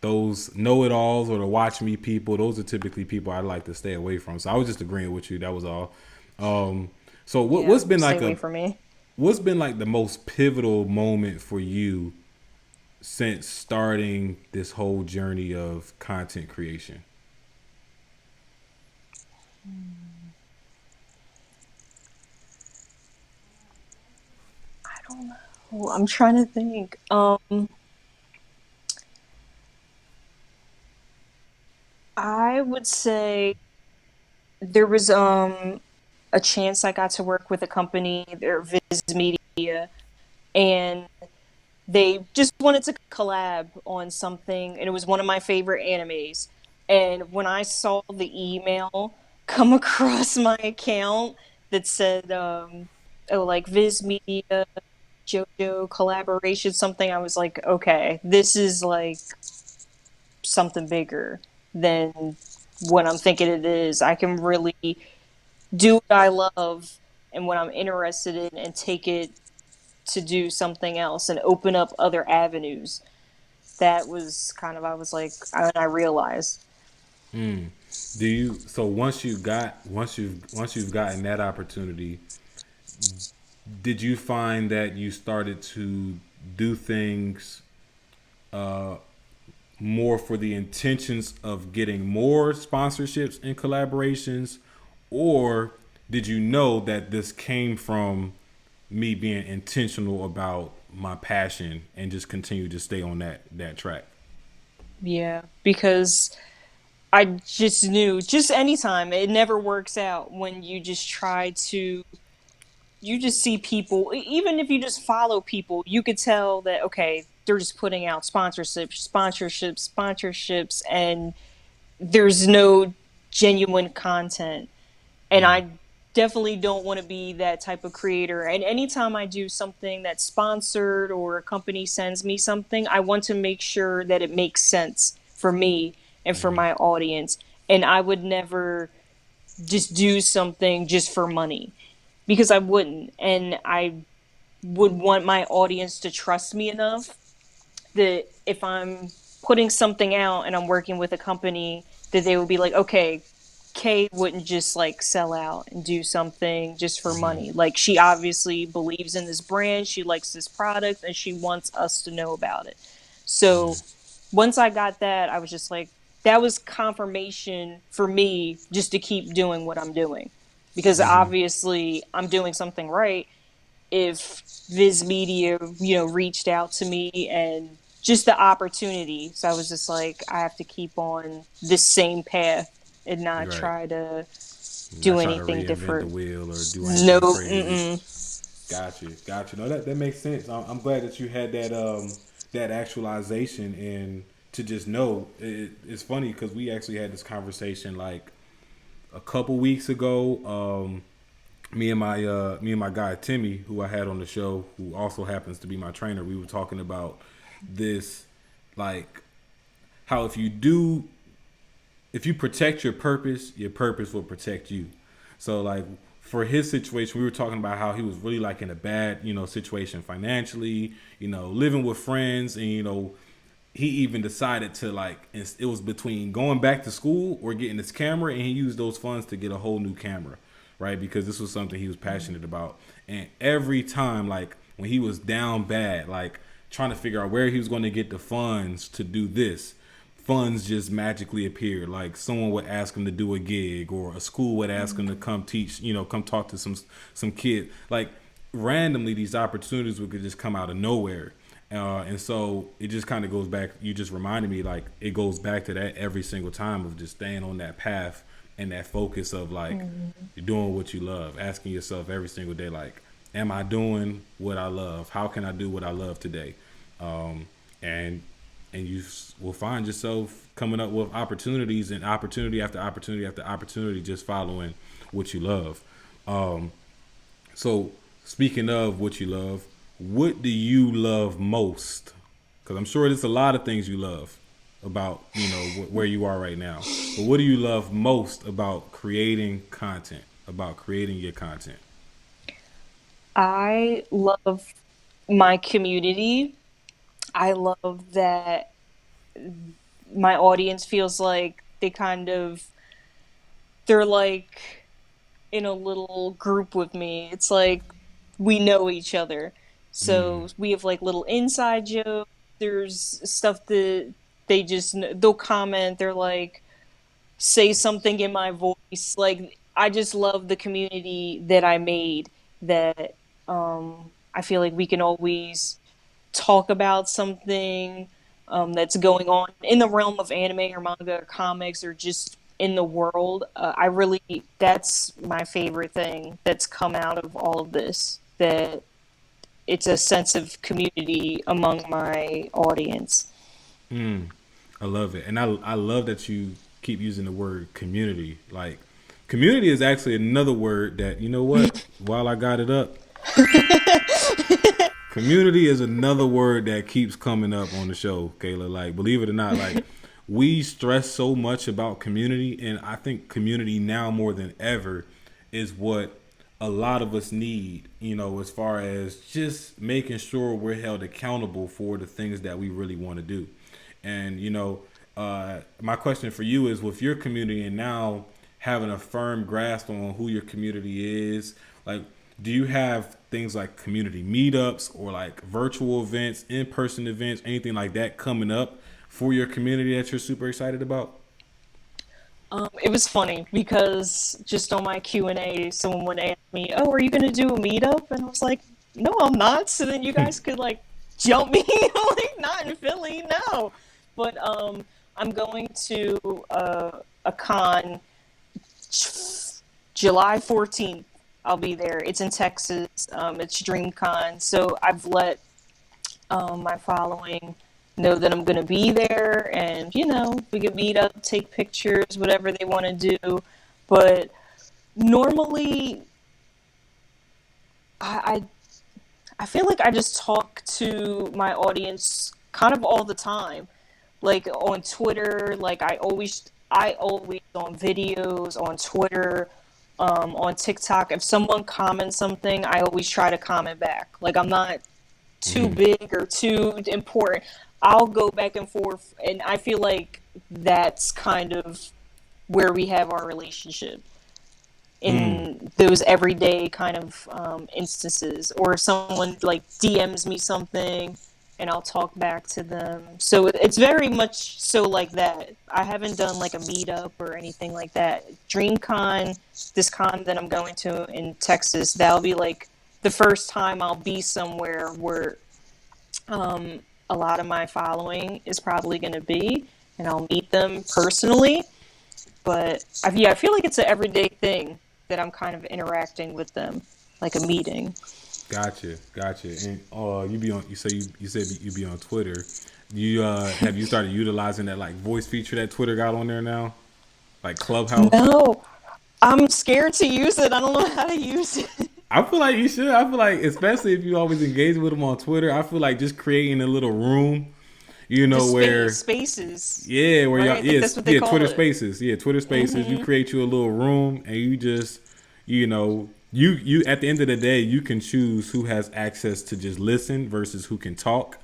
those know it alls or the watch me people. Those are typically people I like to stay away from. So I was just agreeing with you. That was all. Um, so
Yeah,
what's been
stay
like
away
a
from me.
what's been like the most pivotal moment for you since starting this whole journey of content creation?
I don't know. I'm trying to think. I would say there was a chance I got to work with a company, their Viz Media, and they just wanted to collab on something, and it was one of my favorite animes. And when I saw the email come across my account that said, oh, like Viz Media, JoJo collaboration, something, I was like, okay, this is like something bigger than what I'm thinking it is. I can really do what I love and what I'm interested in and take it to do something else and open up other avenues. That was kind of, I was like, I realized.
Do you so once you've gotten that opportunity, did you find that you started to do things more for the intentions of getting more sponsorships and collaborations, or did you know that this came from me being intentional about my passion and just continue to stay on that track?
Yeah, because I just knew, just anytime, it never works out when you just try to, you just see people, even if you just follow people, you could tell that, okay, they're just putting out sponsorships, and there's no genuine content. And I definitely don't want to be that type of creator. And anytime I do something that's sponsored or a company sends me something, I want to make sure that it makes sense for me and for my audience. And I would never just do something just for money, because I wouldn't. And I would want my audience to trust me enough that if I'm putting something out and I'm working with a company, that they would be like, okay, Kay wouldn't just like sell out and do something just for money. Like, she obviously believes in this brand, she likes this product, and she wants us to know about it. So once I got that, I was just like, that was confirmation for me just to keep doing what I'm doing. Because obviously I'm doing something right if Viz Media, reached out to me and just the opportunity. So I was just like, I have to keep on this same path and not
Right.
try to
Not
do
try to
anything
reinvent the
different.
wheel or do
No,
anything crazy.
mm-mm.
Got you. No, that makes sense. I'm glad that you had that actualization and to just know. It's funny because we actually had this conversation like a couple weeks ago. Me and my guy Timmy, who I had on the show, who also happens to be my trainer. We were talking about this, like how if you protect your purpose will protect you. So like for his situation, we were talking about how he was really like in a bad, situation financially, living with friends, and he even decided to like it was between going back to school or getting this camera, and he used those funds to get a whole new camera, right? Because this was something he was passionate about. And every time, like when he was down bad, like trying to figure out where he was going to get the funds to do this, funds just magically appeared. Like someone would ask him to do a gig, or a school would ask him to come teach, come talk to some kid. Like randomly, these opportunities would just come out of nowhere. And so it just kind of goes back. You just reminded me, like it goes back to that every single time of just staying on that path and that focus of like you're doing what you love, asking yourself every single day, like, am I doing what I love? How can I do what I love today? Um, and you will find yourself coming up with opportunities and opportunity after opportunity after opportunity, just following what you love. Um, so speaking of what you love, what do you love most? Because I'm sure there's a lot of things you love. about where you are right now, but what do you love most about creating content? About creating your content?
I love my community. I love that my audience feels like they're like in a little group with me. It's like we know each other.
Mm,
So we have like little inside jokes. There's stuff that they'll comment. They're like, say something in my voice. Like, I just love the community that I made, that I feel like we can always talk about something that's going on in the realm of anime or manga or comics or just in the world. That's my favorite thing that's come out of all of this. That it's a sense of community among my audience.
I love it, and I love that you keep using the word community. Like, community is actually another word that, you know what? While I got it up, community is another word that keeps coming up on the show, Kayla. Like, believe it or not, like, we stress so much about community, and I think community now more than ever is what a lot of us need, as far as just making sure we're held accountable for the things that we really want to do. And, my question for you is, with your community and now having a firm grasp on who your community is, like, do you have things like community meetups or like virtual events, in-person events, anything like that coming up for your community that you're super excited about?
It was funny because just on my Q&A, someone would ask me, "Oh, are you going to do a meetup?" And I was like, "No, I'm not." So then you guys could like jump me, like not in Philly, no. But I'm going to a con July 14th. I'll be there. It's in Texas. It's DreamCon. So I've let my following know that I'm going to be there, and we can meet up, take pictures, whatever they want to do. But normally, I I feel like I just talk to my audience kind of all the time, like on Twitter. Like I always on videos on Twitter. On TikTok, if someone comments something, I always try to comment back. Like, I'm not too
Mm-hmm.
big or too important. I'll go back and forth, and I feel like that's kind of where we have our relationship, in those everyday kind of instances. Or if someone like DMs me something, and I'll talk back to them. So it's very much so like that. I haven't done like a meetup or anything like that. DreamCon, this con that I'm going to in Texas, that'll be like the first time I'll be somewhere where a lot of my following is probably going to be, and I'll meet them personally. But I feel like it's an everyday thing that I'm kind of interacting with them, like a meeting.
Gotcha, gotcha. And you be on. You said you be on Twitter. You have you started utilizing that like voice feature that Twitter got on there now, like Clubhouse?
No, I'm scared to use it. I don't know how to use it.
I feel like you should. I feel like, especially if you always engage with them on Twitter, I feel like just creating a little room,
The
where
spaces,
where
right?
y'all,
I think that's what they call
Twitter
it.
Spaces, Twitter Spaces. You create you a little room, and you just, you at the end of the day, you can choose who has access to just listen versus who can talk.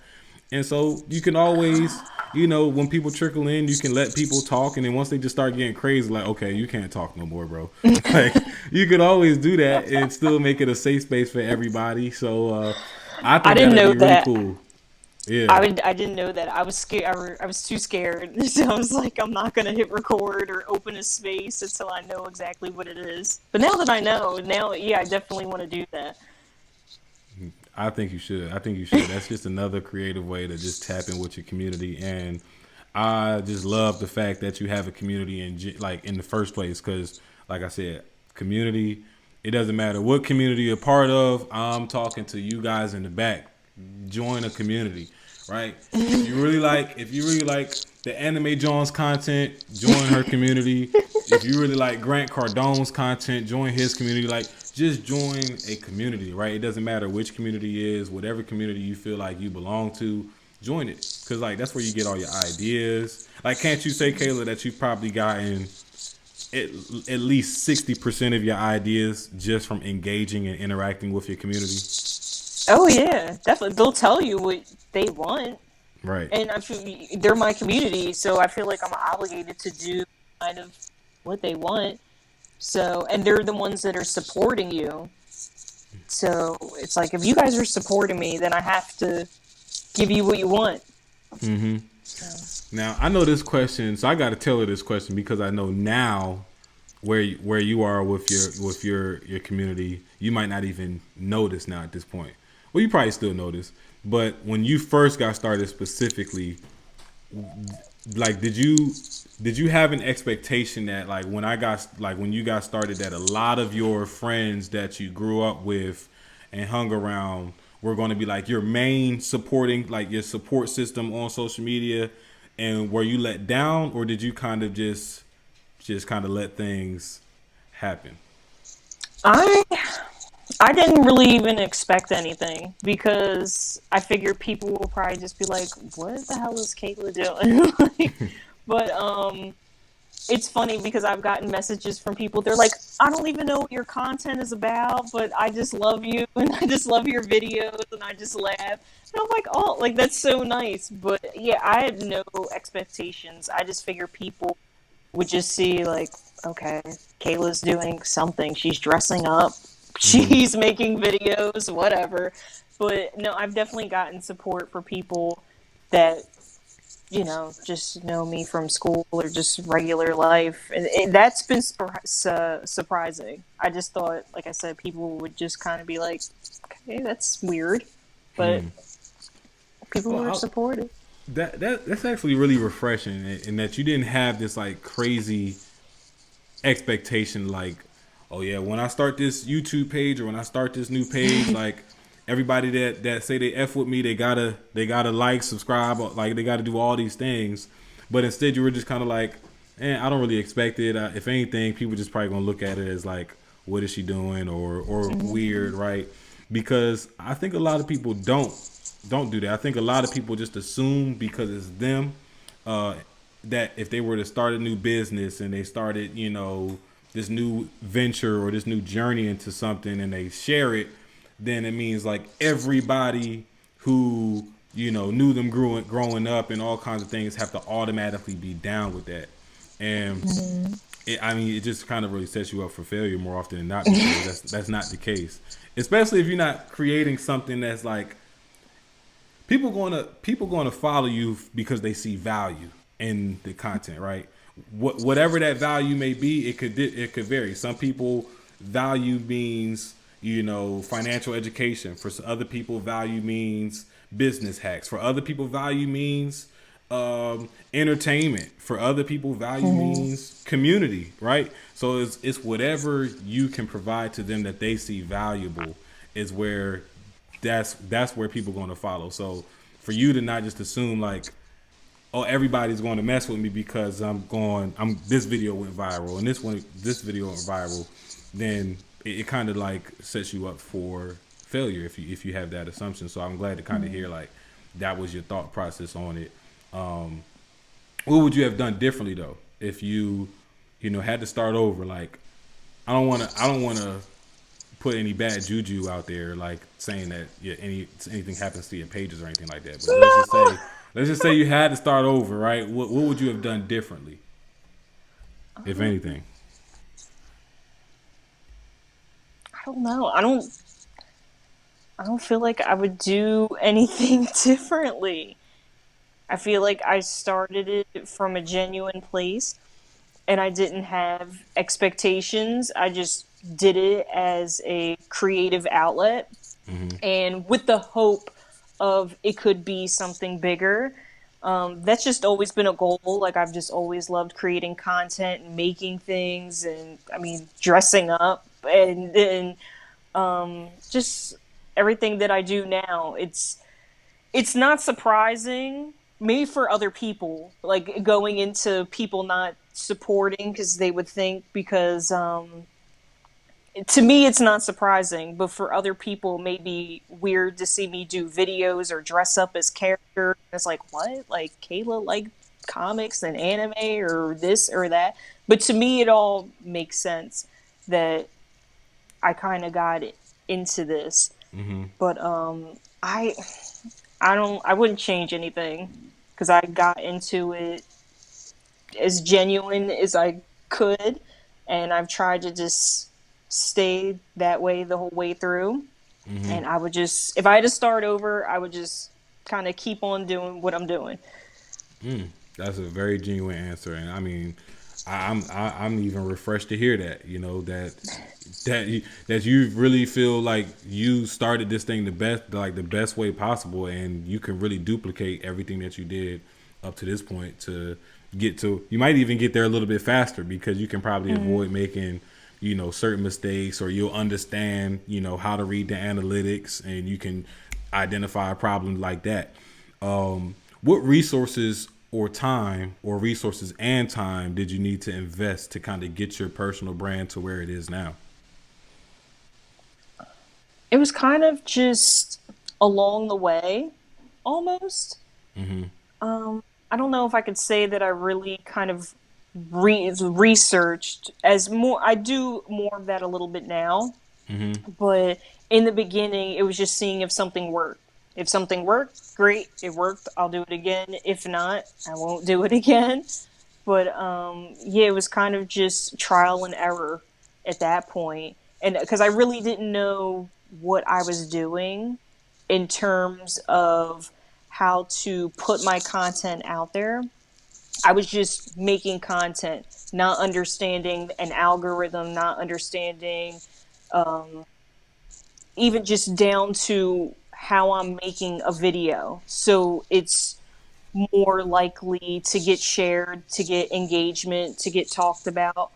And so you can always, when people trickle in, you can let people talk, and then once they just start getting crazy, like, okay, you can't talk no more, bro. Like, you could always do that and still make it a safe space for everybody. So I
I
think
didn't
that'd
know
be really
that.
cool. Yeah.
I didn't know that. I was scared. I was too scared. So I was like, I'm not gonna hit record or open a space until I know exactly what it is. But now that I know, now yeah, I definitely want to do that.
I think you should. I think you should. That's just another creative way to just tap in with your community, and I just love the fact that you have a community like in the first place. Because, like I said, community. It doesn't matter what community you're part of. I'm talking to you guys in the back. Join a community, right? If you really like the anime Jawn's content, join her community. If you really like Grant Cardone's content, join his community. Like, just join a community, right? It doesn't matter which community it is, whatever community you feel like you belong to. join it, because like that's where you get all your ideas. Like, can't you say, Kayla, that you've probably gotten at, at least 60% of your ideas just from engaging and interacting with your community?
Oh yeah, definitely. They'll tell you what they want,
Right.
and I feel they're my community, so I feel like I'm obligated to do kind of what they want. So, and they're the ones that are supporting you. So it's like if you guys are supporting me, then I have to give you what you want. So.
Now I know this question, so I got to tell her this question because I know now where you are with your community. You might not even notice now at this point. Well, you probably still notice, but when you first got started specifically, like did you have an expectation that like when you got started that a lot of your friends that you grew up with and hung around were going to be like your main supporting, like your support system on social media, and were you let down, or did you kind of just kind of let things happen?
I I didn't really even expect anything because I figured people will probably just be like, "What the hell is Kayla doing?" But it's funny because I've gotten messages from people. They're like, "I don't even know what your content is about, but I just love you and I just love your videos and I just laugh." And I'm like, "Oh, like that's so nice." But yeah, I had no expectations. I just figured people would just see like, okay, Kayla's doing something. She's dressing up. She's making videos, whatever. But no, I've definitely gotten support for people that just know me from school or just regular life, and that's been surprising. I just thought, like I said, people would just kind of be like, "Okay, that's weird," but people
Well,
were supportive.
that's actually really refreshing, in that you didn't have this like crazy expectation, like, oh yeah, when I start this YouTube page or when I start this new page, like everybody that say they f with me, they gotta like, subscribe, like they gotta do all these things. But instead, you were just kind of like, I don't really expect it. If anything, people just probably gonna look at it as like, what is she doing, or weird, right? Because I think a lot of people don't do that. I think a lot of people just assume because it's them, uh, that if they were to start a new business and they started, this new venture or this new journey into something, and they share it, then it means like everybody who knew them growing up and all kinds of things have to automatically be down with that. And I mean, it just kind of really sets you up for failure more often than not, because that's not the case. Especially if you're not creating something that's like people going to follow you because they see value in the content, right? Whatever that value may be, it could vary. Some people value means financial education. For other people, value means business hacks. For other people, value means entertainment. For other people, value means community, right? So it's whatever you can provide to them that they see valuable is where that's where people are going to follow. So for you to not just assume like, oh, everybody's going to mess with me because this video went viral and this video went viral, then it kind of like sets you up for failure if you have that assumption. So I'm glad to kind of hear like that was your thought process on it. What would you have done differently though if you had to start over? Like, I don't want to put any bad juju out there, like saying that anything happens to your pages or anything like that. But
No,
let's just say you had to start over, right? What would you have done differently, if
I
anything?
don't know. I don't feel like I would do anything differently. I feel like I started it from a genuine place and I didn't have expectations. I just did it as a creative outlet and with the hope of it could be something bigger. That's just always been a goal. Like I've just always loved creating content and making things, and I mean dressing up, and just everything that I do now. It's not surprising, maybe for other people, like going into people not supporting because they would think because to me it's not surprising, but for other people, it may be weird to see me do videos or dress up as characters. It's like, what? Like Kayla like comics and anime or this or that. But to me, it all makes sense that I kind of got into this. But I I wouldn't change anything because I got into it as genuine as I could, and I've tried to just stay that way the whole way through. And I would just, if I had to start over, I would just kind of keep on doing what I'm doing.
That's a very genuine answer, and I mean, I'm even refreshed to hear that. You know that you really feel like you started this thing the best way possible, and you can really duplicate everything that you did up to this point to get to. You might even get there a little bit faster because you can probably avoid making certain mistakes, or you'll understand how to read the analytics, and you can identify a problem like that. What resources or resources and time did you need to invest to kind of get your personal brand to where it is now?
It was kind of just along the way, almost. I don't know if I could say that I really kind of researched as more. I do more of that a little bit now, but in the beginning, it was just seeing if something worked. If something worked, great. It worked. I'll do it again. If not, I won't do it again. But yeah, it was kind of just trial and error at that point, and because I really didn't know what I was doing in terms of how to put my content out there. I was just making content, not understanding an algorithm, not understanding even just down to how I'm making a video. So it's more likely to get shared, to get engagement, to get talked about.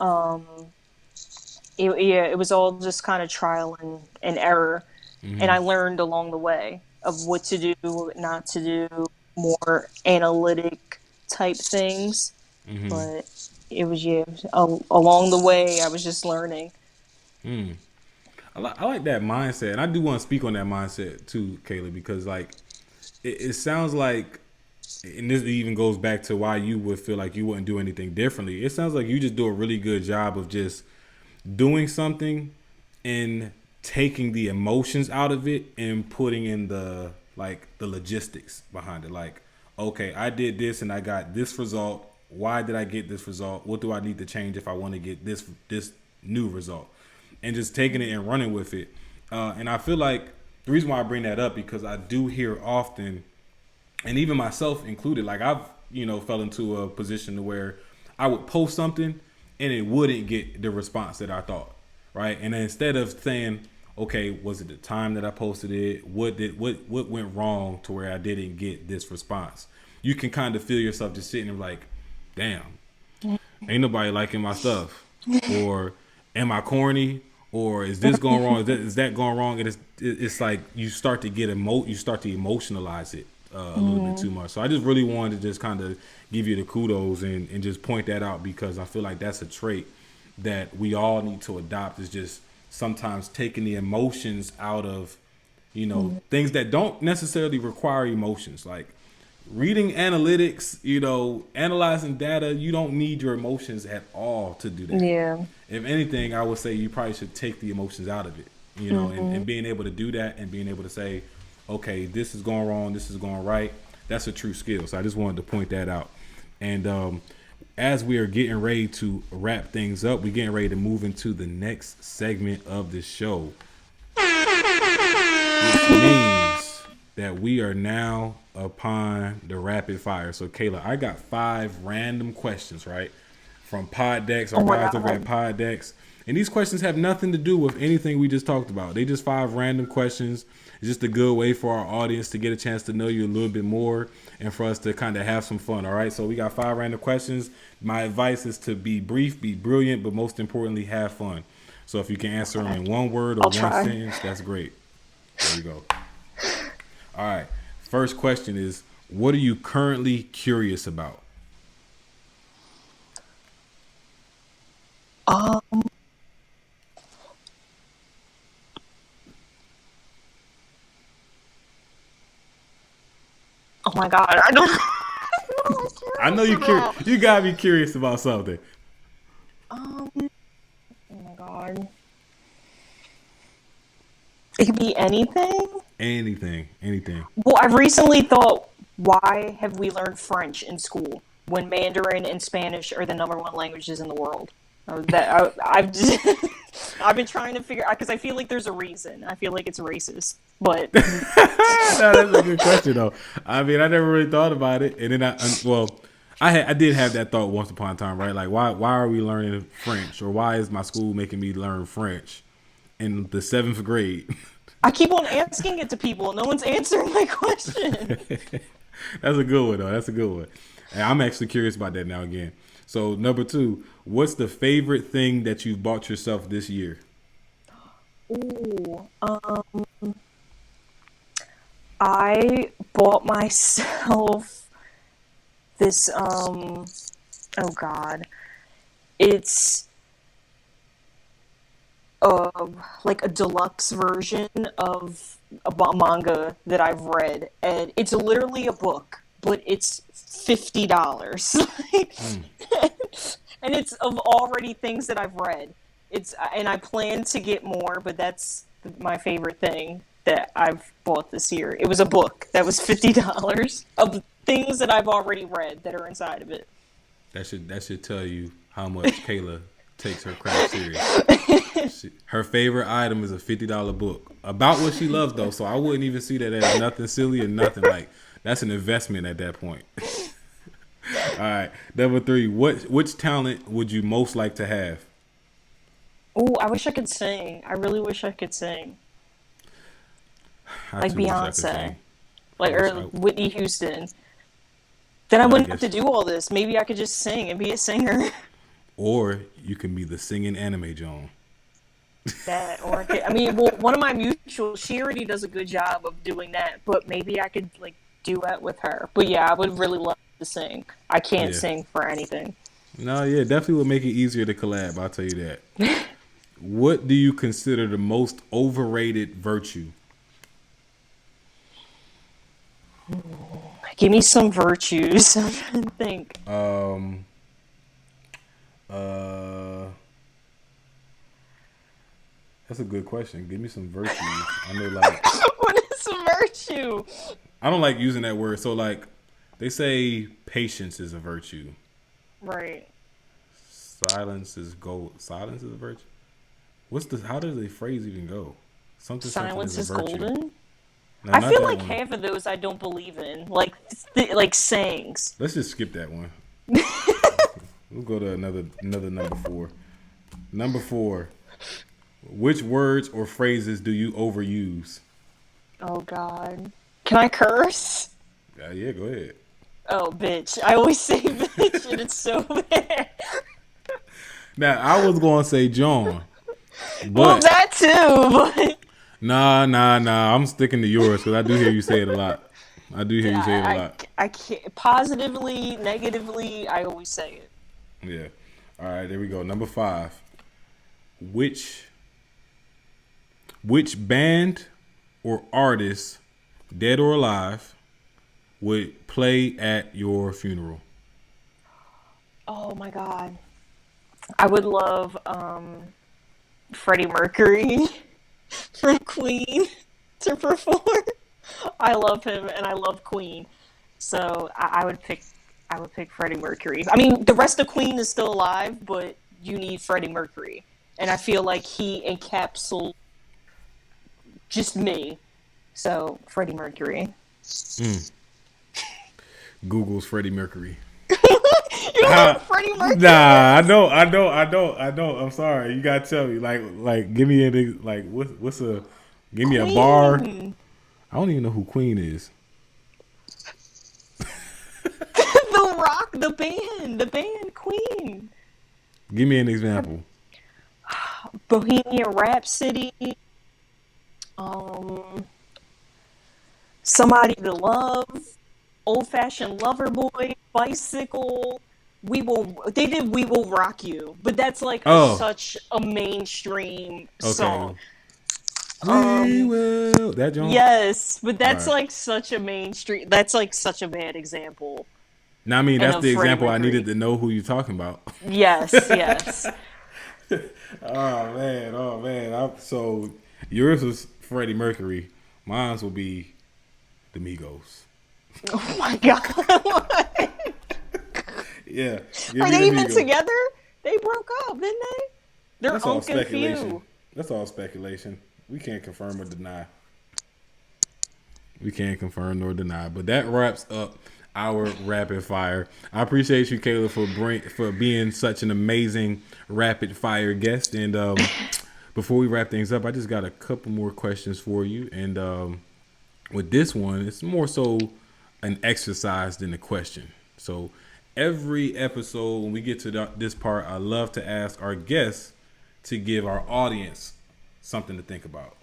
Um, yeah, it was all just kind of trial and error. And I learned along the way of what to do, what not to do, more analytic type things. But it was, yeah, along the way, I was just learning.
I like that mindset, and I do want to speak on that mindset too, Kayla, because like it sounds like, and this even goes back to why you would feel like you wouldn't do anything differently. It sounds like you just do a really good job of just doing something and taking the emotions out of it and putting in the logistics behind it. Like, okay, I did this and I got this result. Why did I get this result? What do I need to change if I want to get this new result? And just taking it and running with it. And I feel like the reason why I bring that up, because I do hear often, and even myself included, like I've fell into a position to where I would post something and it wouldn't get the response that I thought, right? And then instead of saying, okay, was it the time that I posted it? What went wrong to where I didn't get this response? You can kind of feel yourself just sitting there like, damn, ain't nobody liking my stuff, or am I corny, or is this going wrong? Is that going wrong? And it's like you start to you start to emotionalize it a little bit too much. So I just really wanted to just kind of give you the kudos and just point that out, because I feel like that's a trait that we all need to adopt, is just sometimes taking the emotions out of things that don't necessarily require emotions, like reading analytics, analyzing data. You don't need your emotions at all to do that.
Yeah.
If anything, I would say you probably should take the emotions out of it, and being able to do that and being able to say, okay, this is going wrong, this is going right. That's a true skill. So I just wanted to point that out. And as we are getting ready to wrap things up, we're getting ready to move into the next segment of the show, which means that we are now upon the rapid fire. So Kayla, I got 5 random questions, right? From Pod Decks, our guys over at Pod Decks. And these questions have nothing to do with anything we just talked about. They just 5 random questions. It's just a good way for our audience to get a chance to know you a little bit more and for us to kind of have some fun, all right? So we got 5 random questions. My advice is to be brief, be brilliant, but most importantly, have fun. So if you can answer them in one word or one sentence, that's great. There you go. All right. First question is, what are you currently curious about?
my god, I don't.
I know you're curious. You gotta be curious about something.
Oh my god. It could be anything.
Anything.
Well, I've recently thought, why have we learned French in school when Mandarin and Spanish are the number one languages in the world? I've just, I've been trying to figure out because I feel like there's a reason. I feel like it's racist, but
No, that's a good question though. I mean, I never really thought about it, and then I did have that thought once upon a time, right? Like, why are we learning French, or why is my school making me learn French in the 7th grade?
I keep on asking it to people. No one's answering my question.
That's a good one though. That's a good one. And I'm actually curious about that now again. So number 2, what's the favorite thing that you've bought yourself this year?
Ooh, I bought myself this, oh god, it's, like a deluxe version of a manga that I've read, and it's literally a book, but it's $50. And it's of already things that I've read. And I plan to get more, but that's my favorite thing that I've bought this year. It was a book that was $50 of things that I've already read that are inside of it.
That should tell you how much Kayla takes her craft serious. Her favorite item is a $50 book about what she loves, though. So I wouldn't even see that as nothing silly or nothing like. That's an investment at that point. All right, number 3. Which talent would you most like to have?
Oh, I wish I could sing. I really wish I could sing. Like Beyonce, or Whitney Houston. Then I wouldn't have to do all this. Maybe I could just sing and be a singer.
Or you can be the singing anime Jawn.
That, or I mean, well, one of my mutuals, she already does a good job of doing that. But maybe I could like duet with her. But yeah, I would really love to sing. I can't sing for anything.
No, yeah, definitely would make it easier to collab. I'll tell you that. What do you consider the most overrated virtue?
Give me some virtues. I'm trying to think.
That's a good question. Give me some virtues. I know, like,
what is a virtue?
I don't like using that word. So, like, they say patience is a virtue.
Right.
Silence is gold. Silence is a virtue. How does the phrase even go?
Silence is
virtue.
golden.
No,
I feel like
one.
half of those I don't believe in, like sayings.
Let's just skip that one. We'll go to another number 4. Number 4. Which words or phrases do you overuse?
Oh God, can I curse?
Yeah, go ahead.
Oh, bitch! I always say bitch, and it's so bad.
Now I was gonna say Jawn.
Well, that too, but
Nah. I'm sticking to yours because I do hear you say it a lot. I
can't, positively, negatively, I always say it.
Yeah. All right, there we go. Number 5. Which band or artist, dead or alive, would play at your funeral?
Oh my God, I would love Freddie Mercury from Queen to perform. I love him and I love Queen, so I would pick Freddie Mercury. I mean, the rest of Queen is still alive, but you need Freddie Mercury, and I feel like he encapsulates just me. So Freddie Mercury.
Google's Freddie Mercury.
You don't know Freddie Mercury?
Nah, I don't. I'm sorry. You gotta tell me. Like, give me give me a bar. I don't even know who Queen is.
the band Queen.
Give me an example.
Bohemian Rhapsody. Somebody to Love. Old Fashioned Lover Boy. Bicycle. They did We Will Rock You, but that's like such a mainstream song.
We will. That John?
Yes, but
All
that's
right.
like such a mainstream. That's like such a bad example.
Now, I mean,
And
that's
of
the
Freddie
example I needed
Mercury.
to know who you're talking about.
Yes, yes.
Oh man, oh man. So yours was Freddie Mercury. Mine's will be the Migos.
Oh my god.
Yeah, give
Are
me the
they even
Migos.
together? They broke up, didn't they? They're
That's all
Unc and
speculation.
Few.
That's all speculation. We can't confirm or deny. We can't confirm nor deny. But that wraps up our rapid fire. I appreciate you, Kayla, for being such an amazing rapid fire guest. And before we wrap things up, I just got a couple more questions for you. And with this one, it's more so an exercise than a question. So every episode, when we get to this part, I love to ask our guests to give our audience something to think about.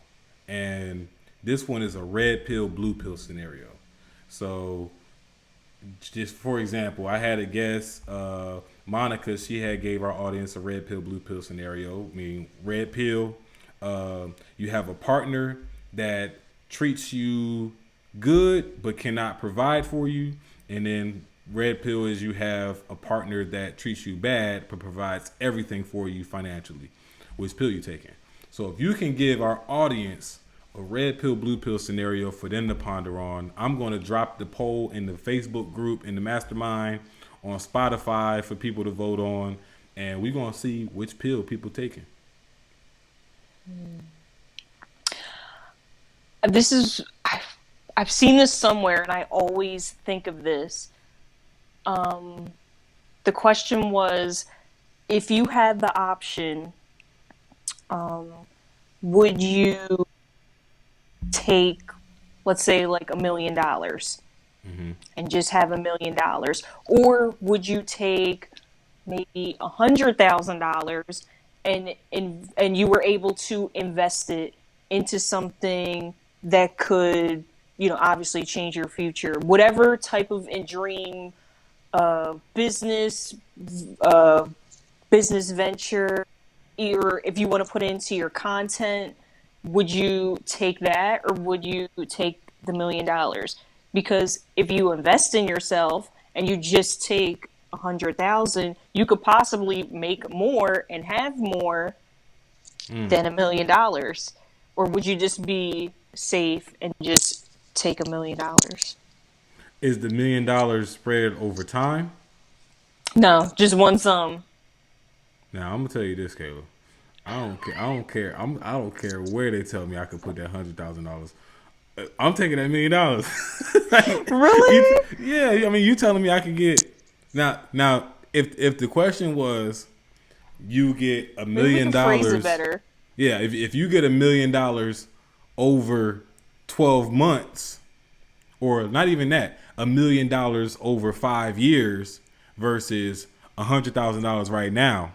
And this one is a red pill, blue pill scenario. So, just for example, I had a guest, Monica. She had gave our audience a red pill, blue pill scenario. I mean, red pill, you have a partner that treats you good but cannot provide for you, and then red pill is you have a partner that treats you bad but provides everything for you financially. Which pill you taking? So if you can give our audience a red pill, blue pill scenario for them to ponder on, I'm going to drop the poll in the Facebook group, in the mastermind, on Spotify for people to vote on, and we're going to see which pill people taking.
This is I've seen this somewhere, and I always think of this. Um, the question was, if you had the option, um, would you take, let's say, like $1 million
Mm-hmm.
and just have $1 million, or would you take maybe $100,000 and you were able to invest it into something that could, obviously change your future, whatever type of dream, business, uh, business venture, or if you want to put it into your content, would you take that, or would you take the $1 million? Because if you invest in yourself and you just take 100,000, you could possibly make more and have more
Mm.
than $1 million. Or would you just be safe and just take $1 million?
Is the $1 million spread over time?
No, just one sum.
Now I'm gonna tell you this, Kayla. I don't care. I don't care. I don't care where they tell me I could put that $100,000. I'm taking that $1 million. Like,
Really?
yeah, I mean, you telling me I could get now. If the question was you get a
Maybe we
million
can phrase it
dollars,
better.
yeah, if you get $1 million over 12 months, or not even that, $1 million over 5 years versus $100,000 right now,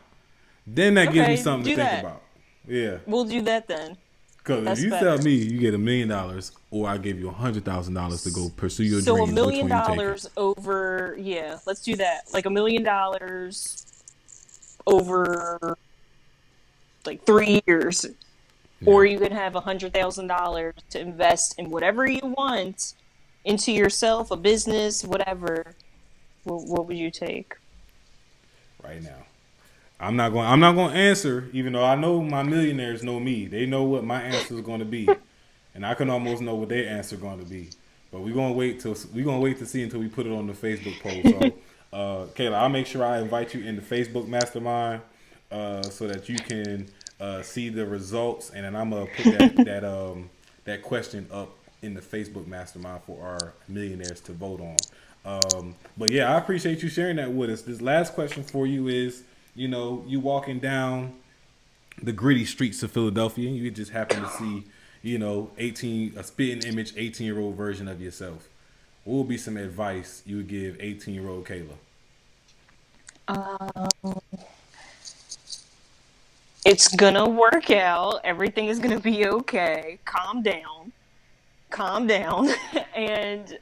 then that gives me
Okay,
something to
do
think
that.
about. Yeah.
We'll do that then.
Because if
That's
you tell
better.
me you get $1 million, or I give you $100,000 to go pursue your
So a
dreams, which
million
one you taking?
dollars over, yeah, let's do that. Like $1 million over like 3 years,
Yeah,
or you can have $100,000 to invest in whatever you want into yourself, a business, whatever. What would you take?
right now. I'm not going to answer, even though I know my millionaires know me. They know what my answer is going to be, and I can almost know what their answer is going to be. But we're gonna wait to see until we put it on the Facebook poll. So, Kayla, I'll make sure I invite you in the Facebook mastermind, so that you can see the results, and then I'm gonna put that question up in the Facebook mastermind for our millionaires to vote on. But yeah, I appreciate you sharing that with us. This last question for you is, you walking down the gritty streets of Philadelphia, and you just happen to see, 18 a spitting image 18-year-old version of yourself. What would be some advice you would give 18-year-old Kayla?
Um, it's gonna work out. Everything is gonna be okay. Calm down. Calm down. And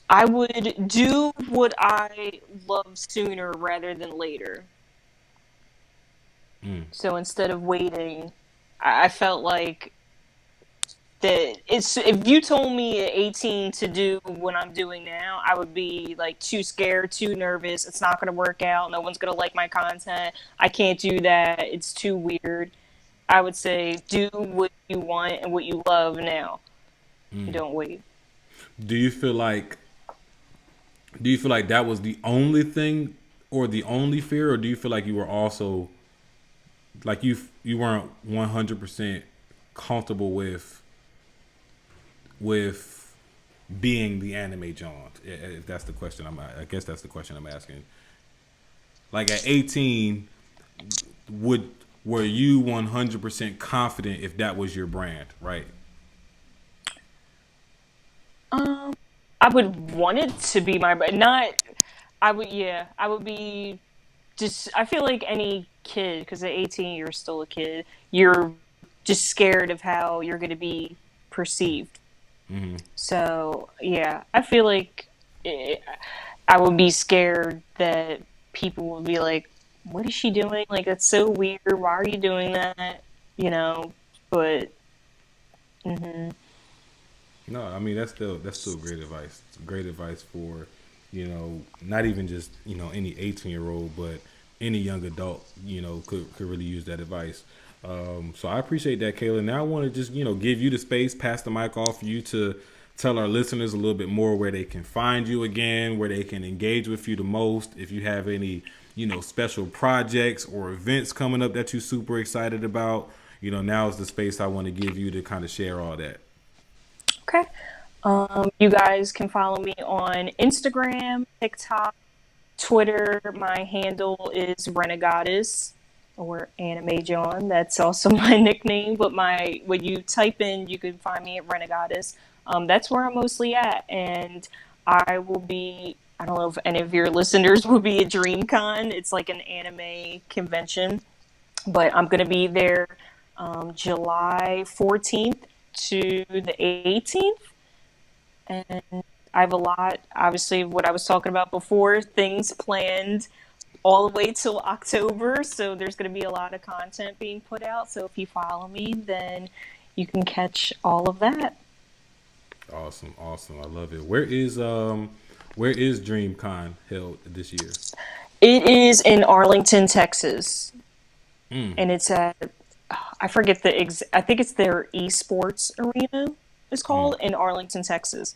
I would do what I love sooner rather than later. So instead of waiting, I felt like that it's if you told me at 18 to do what I'm doing now, I would be like too scared, too nervous. It's not going to work out. No one's going to like my content. I can't do that. It's too weird. I would say do what you want and what you love now. Don't wait.
Do you feel like that was the only thing or the only fear, or do you feel like you were also like you weren't 100% comfortable with being the anime Jawn? If that's the question, I guess that's the question I'm asking. Like at 18, would were you 100% confident if that was your brand, right?
Um, I would want it to be my, but not. I would, yeah, I would be just. I feel like any kid, because at 18 you're still a kid. You're just scared of how you're going to be perceived. So yeah, I feel like it, I would be scared that people would be like, "What is she doing? Like that's so weird. Why are you doing that?" You know. But hmm
No, I mean that's still great advice. It's great advice for, not even just any 18-year old, but any young adult could really use that advice. So I appreciate that, Kayla. Now I want to just give you the space, pass the mic off for you to tell our listeners a little bit more where they can find you again, where they can engage with you the most. If you have any special projects or events coming up that you're super excited about, now is the space I want to give you to kind of share all that.
okay. You guys can follow me on Instagram, TikTok, Twitter. My handle is Renegadas or Anime Jawn. That's also my nickname. But my when you type in, you can find me at Renegadas. That's where I'm mostly at, and I will be. I don't know if any of your listeners will be at DreamCon. It's like an anime convention, but I'm gonna be there July 14th to the 18th, and I have a lot, obviously, what I was talking about before, things planned all the way till October. So there's going to be a lot of content being put out. So if you follow me, then you can catch all of that.
Awesome, awesome. I love it. Where is DreamCon held this year?
It is in Arlington, Texas,
Mm,
and it's at I forget I think it's their esports arena. It's
mm.
called in Arlington, Texas.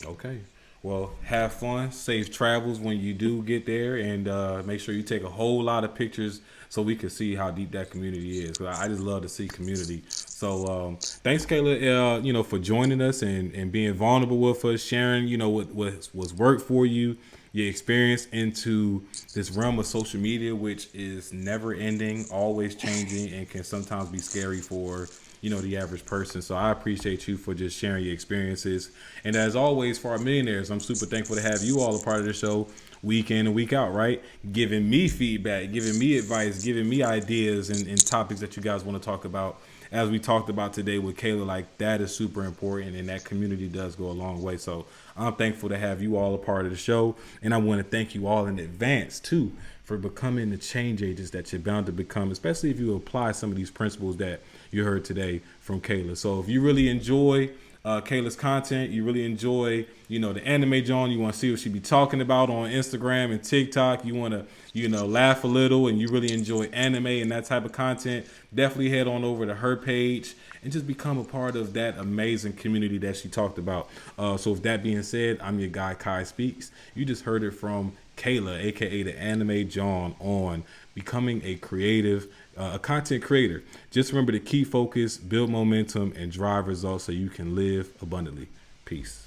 Okay. Well, have fun, safe travels when you do get there, and make sure you take a whole lot of pictures so we can see how deep that community is. 'Cause I just love to see community. So thanks, Kayla, for joining us and being vulnerable with us, sharing, what's worked for you, your experience into this realm of social media, which is never ending, always changing, and can sometimes be scary for the average person. So I appreciate you for just sharing your experiences. And as always, for our millionaires, I'm super thankful to have you all a part of the show week in and week out, right? Giving me feedback, giving me advice, giving me ideas and topics that you guys want to talk about. As we talked about today with Kayla, like that is super important, and that community does go a long way. So I'm thankful to have you all a part of the show, and I want to thank you all in advance too for becoming the change agents that you're bound to become, especially if you apply some of these principles that you heard today from Kayla. So if you really enjoy Kayla's content, you really enjoy, the anime Jawn, you want to see what she be talking about on Instagram and TikTok, you want to, laugh a little, and you really enjoy anime and that type of content, definitely head on over to her page and just become a part of that amazing community that she talked about. So with that being said, I'm your guy, Kai Speaks. You just heard it from Kayla, aka the anime Jawn, on becoming a content creator. Just remember to keep focus, build momentum, and drive results so you can live abundantly. Peace.